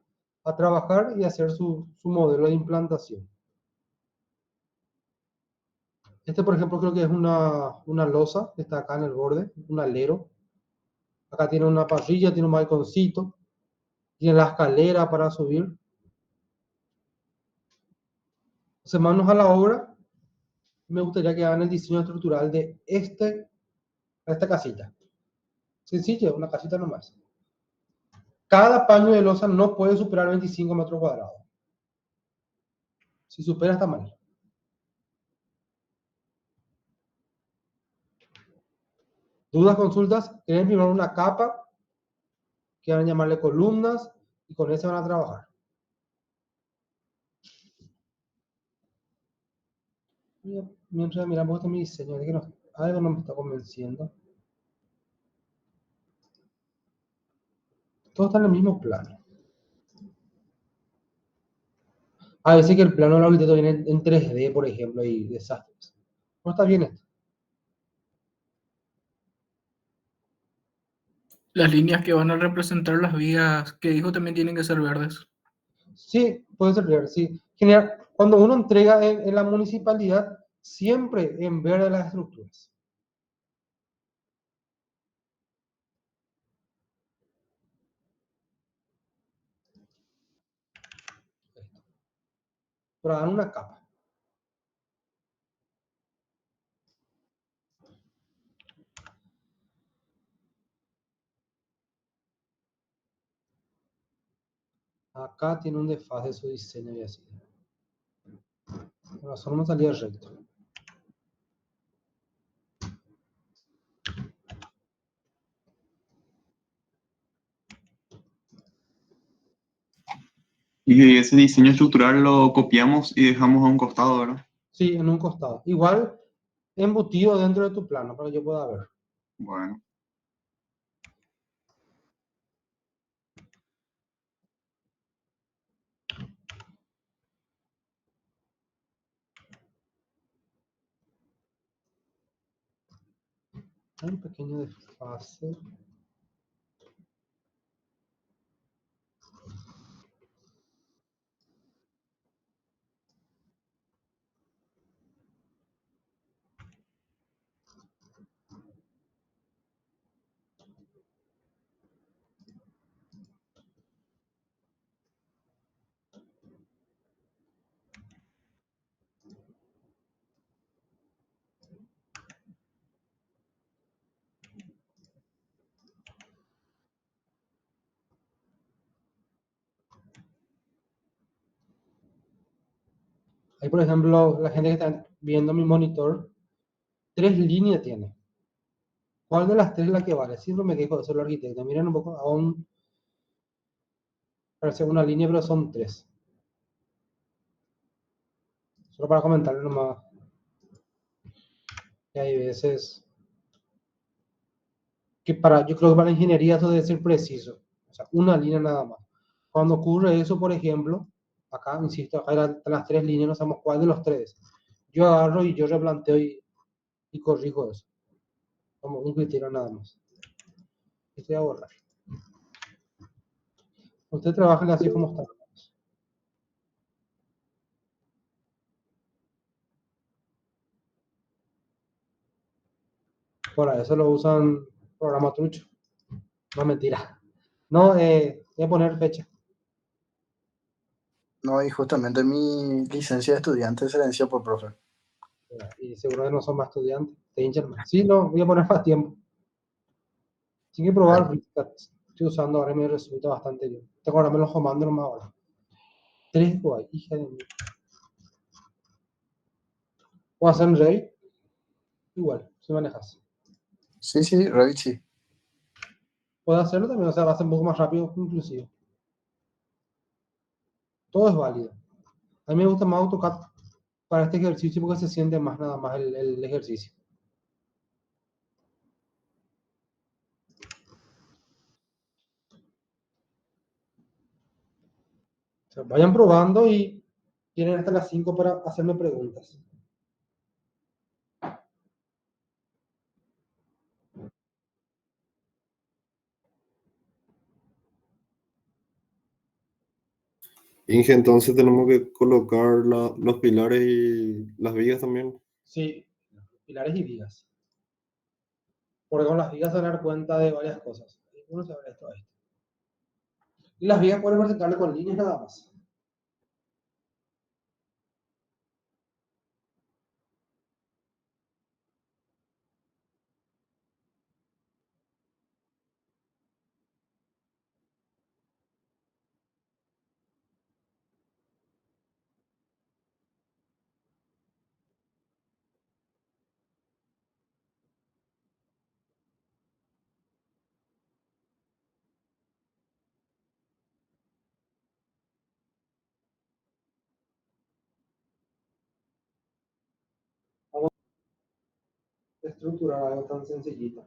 trabajar y hacer su modelo de implantación. Este, por ejemplo, creo que es una losa que está acá en el borde, un alero. Acá tiene una parrilla, tiene un balconcito, tiene la escalera para subir. Entonces, manos a la obra. Me gustaría que hagan el diseño estructural de esta casita. Sencillo, una casita nomás. Cada paño de losa no puede superar 25 metros cuadrados. Si supera, está mal. ¿Dudas, consultas? Quieren primero una capa que van a llamarle columnas y con eso van a trabajar. Mientras miramos este mi diseño, de que algo no me está convenciendo. Todo está en el mismo plano. A veces que el plano de la arquitecto viene en 3D, por ejemplo, y desastres. No está bien esto. Las líneas que van a representar las vías que dijo también tienen que ser verdes. Sí, puede ser verde, sí. Genial. Cuando uno entrega en la municipalidad, siempre en verde las estructuras. Pero hagan una capa. Acá tiene un desfase su diseño y así. Pero solo me salía recto. Y ese diseño estructural lo copiamos y dejamos a un costado, ¿verdad? Sí, en un costado. Igual embutido dentro de tu plano para que yo pueda ver. Bueno. Hay un pequeño desfase. Ahí, por ejemplo, la gente que está viendo mi monitor, 3 líneas tiene. ¿Cuál de las 3 es la que vale? Siempre me quejo de eso el arquitecto. Miren un poco, aún parece una línea, pero son 3. Solo para comentarle nomás que hay veces que yo creo que para la ingeniería eso debe ser preciso. O sea, una línea nada más. Cuando ocurre eso, por ejemplo, acá, insisto, acá eran las 3 líneas, no sabemos cuál de los 3. Yo agarro y yo replanteo y corrijo eso. Como un criterio nada más. Estoy a borrar. Usted trabaja así como está. Para eso lo usan programa trucho. No, mentira. No, voy a poner fecha. No, y justamente mi licencia de estudiante se venció por profe. Y seguro que no son más estudiantes. Te hinchan más. Sí, no, voy a poner más tiempo. Sin que probar. Estoy usando ahora y me resulta bastante bien. Tengo ahora me los comandos nomás ahora. 3 guay, hija de mí. O hacer en Revit. Igual, si manejas. Sí, sí, Revit sí. Puedo hacerlo también, o sea, va a ser un poco más rápido, inclusive. Todo es válido. A mí me gusta más AutoCAD para este ejercicio porque se siente más nada más el ejercicio. O sea, vayan probando y tienen hasta las 5 para hacerme preguntas. Inge, entonces tenemos que colocar los pilares y las vigas también. Sí, pilares y vigas. Porque con las vigas se van a dar cuenta de varias cosas. Uno se ve esto, esto. Y las vigas pueden presentarle con líneas nada más. Vamos a estructurar algo tan sencillito.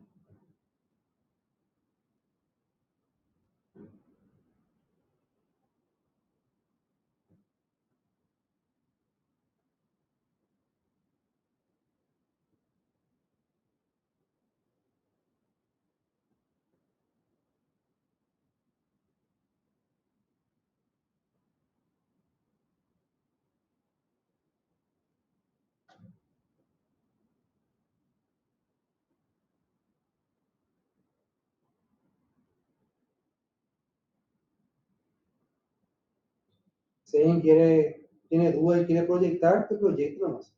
Si alguien tiene duda y quiere proyectar, te proyecta nomás.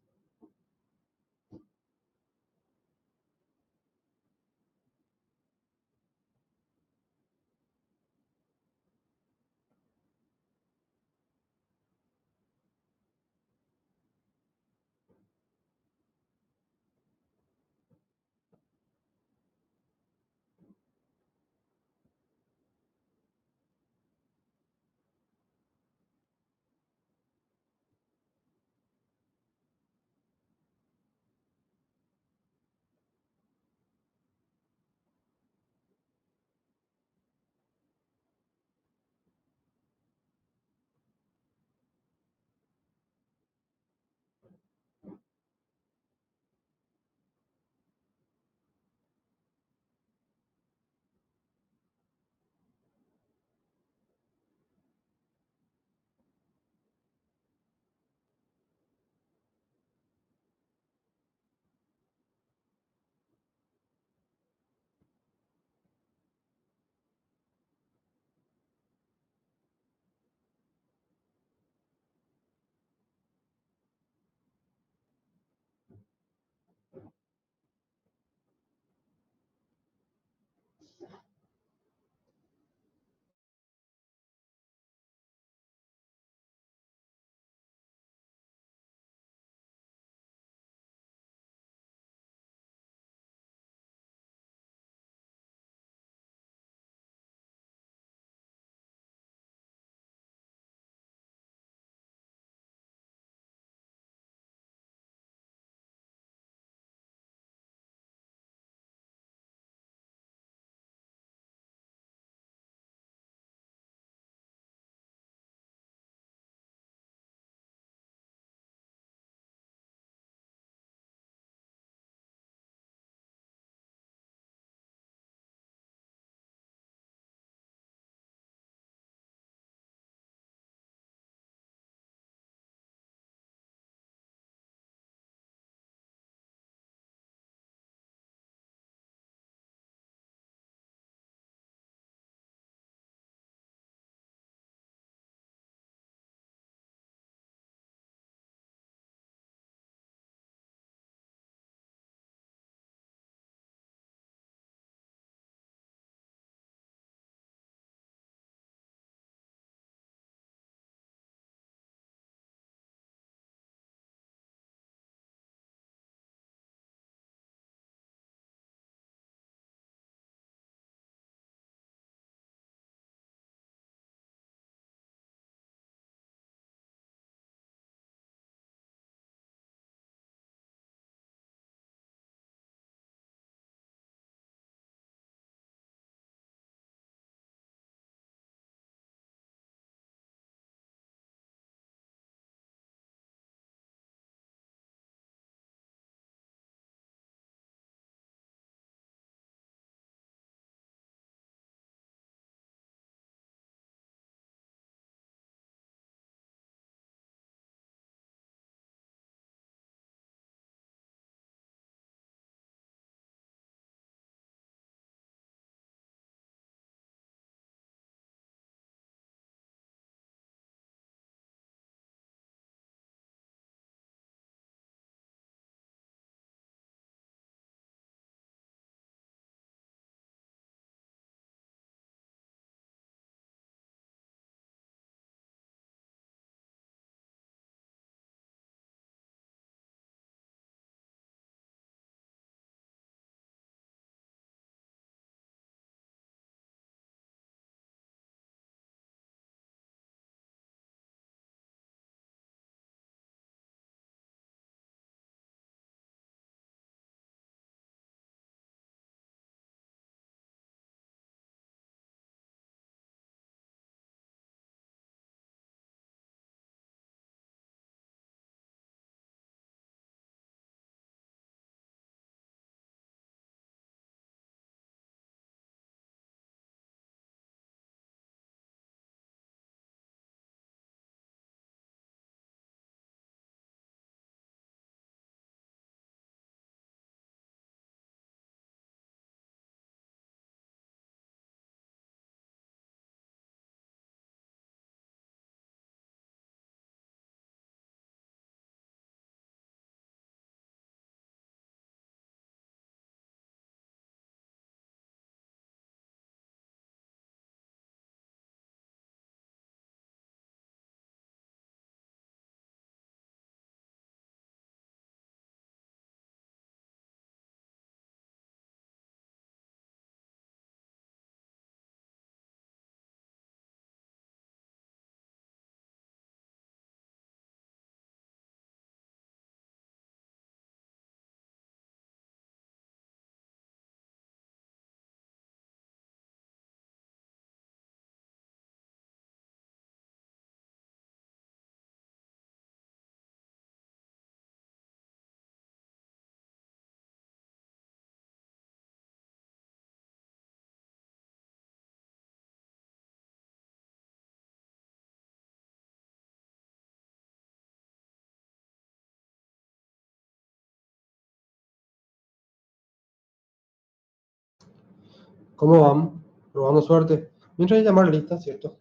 ¿Cómo van? Probando suerte. Mientras hay llamar lista, ¿cierto?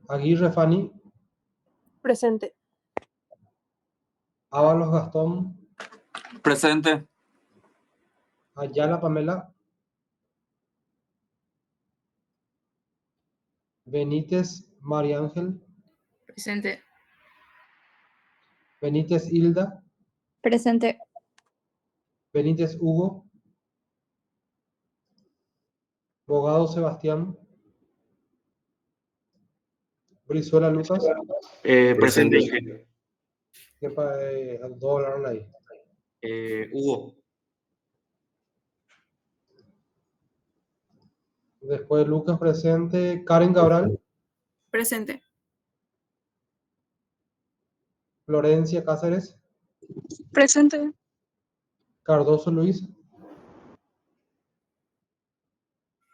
Aguirre Fanny, Presente. Ábalos Gastón, Presente. Ayala Pamela, Benítez María Ángel, Presente. Benítez Hilda, Presente. Benítez Hugo, Bogado Sebastián, Brizuela Lucas, Presente. que dos hablaron ahí. Hugo. Después Lucas presente, Karen Cabral, Presente. Florencia Cáceres, Presente. Cardoso Luis,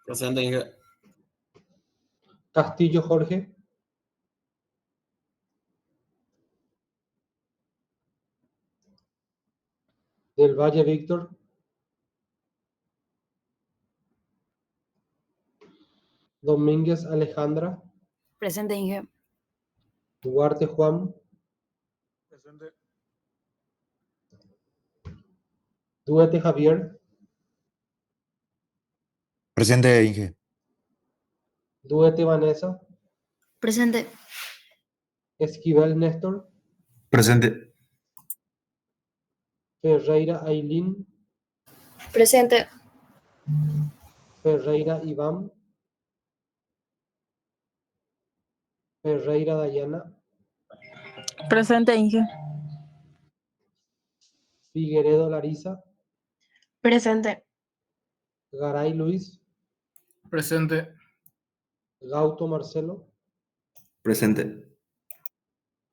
Presente, Inge. Castillo Jorge, Del Valle Víctor, Domínguez Alejandra, Presente, Inge. Duarte Juan, Presente. Duete Javier, Presente, Inge. Duete Vanessa, Presente. Esquivel Néstor, Presente. Ferreira Ailín, Presente. Ferreira Iván, Ferreira Dayana, Presente, Inge. Figueredo Larisa, Presente. Garay Luis, Presente. Gauto Marcelo, Presente.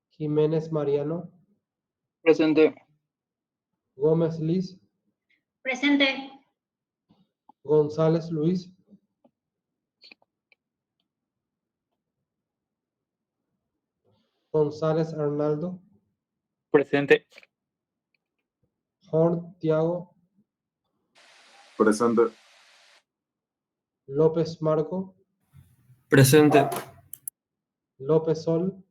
Jiménez Mariano, Presente. Gómez Liz, Presente. González Luis, González Arnaldo, Presente. Horn Tiago, Presente. López Marco, Presente. López Sol,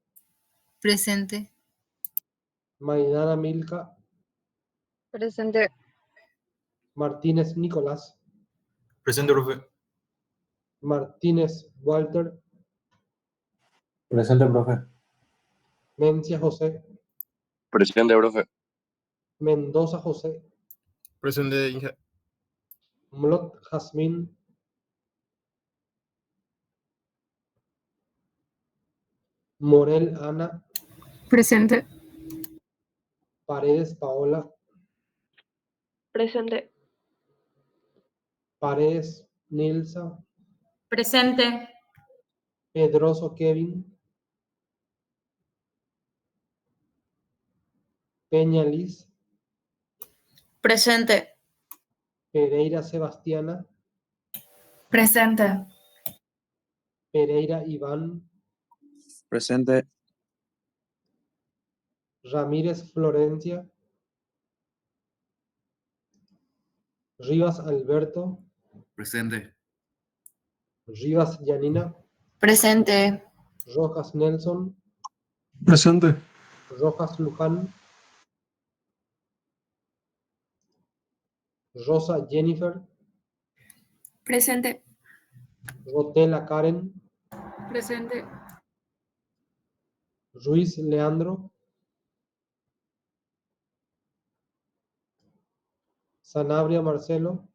Presente. Maidana Milka, Presente. Martínez Nicolás, Presente, profe. Martínez Walter, Presente, profe. Mencia José, Presente, profe. Mendoza José, Presente, Inge. Mlot Jazmín, Morel Ana, Presente. Paredes Paola, Presente. Paredes Nilsa, Presente. Pedroso Kevin, Peña Liz, Presente. Pereira Sebastiana, Presente. Pereira Iván, Presente. Ramírez Florencia, Rivas Alberto, Presente. Rivas Yanina, Presente. Rojas Nelson, Presente. Rojas Luján, Rosa Jennifer, Presente. Rotela Karen, Presente. Ruiz Leandro, Sanabria Marcelo,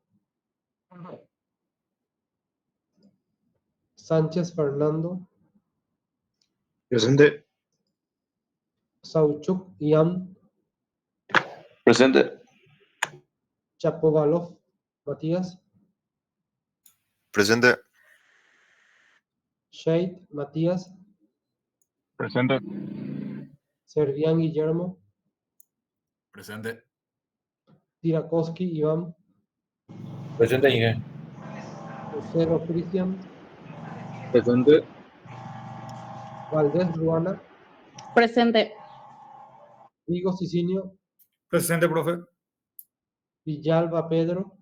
Sánchez Fernando, Presente. Sauchuk Ian, Presente. Chapovalov Matías, Presente. Shade Matías, Presente. Servián Guillermo, Presente. Tirakowski Iván, Presente, Inge. Lucero Cristian, Presente. Valdés Ruana, Presente. Vigo Cicinio, Presente, profe. Villalba Pedro,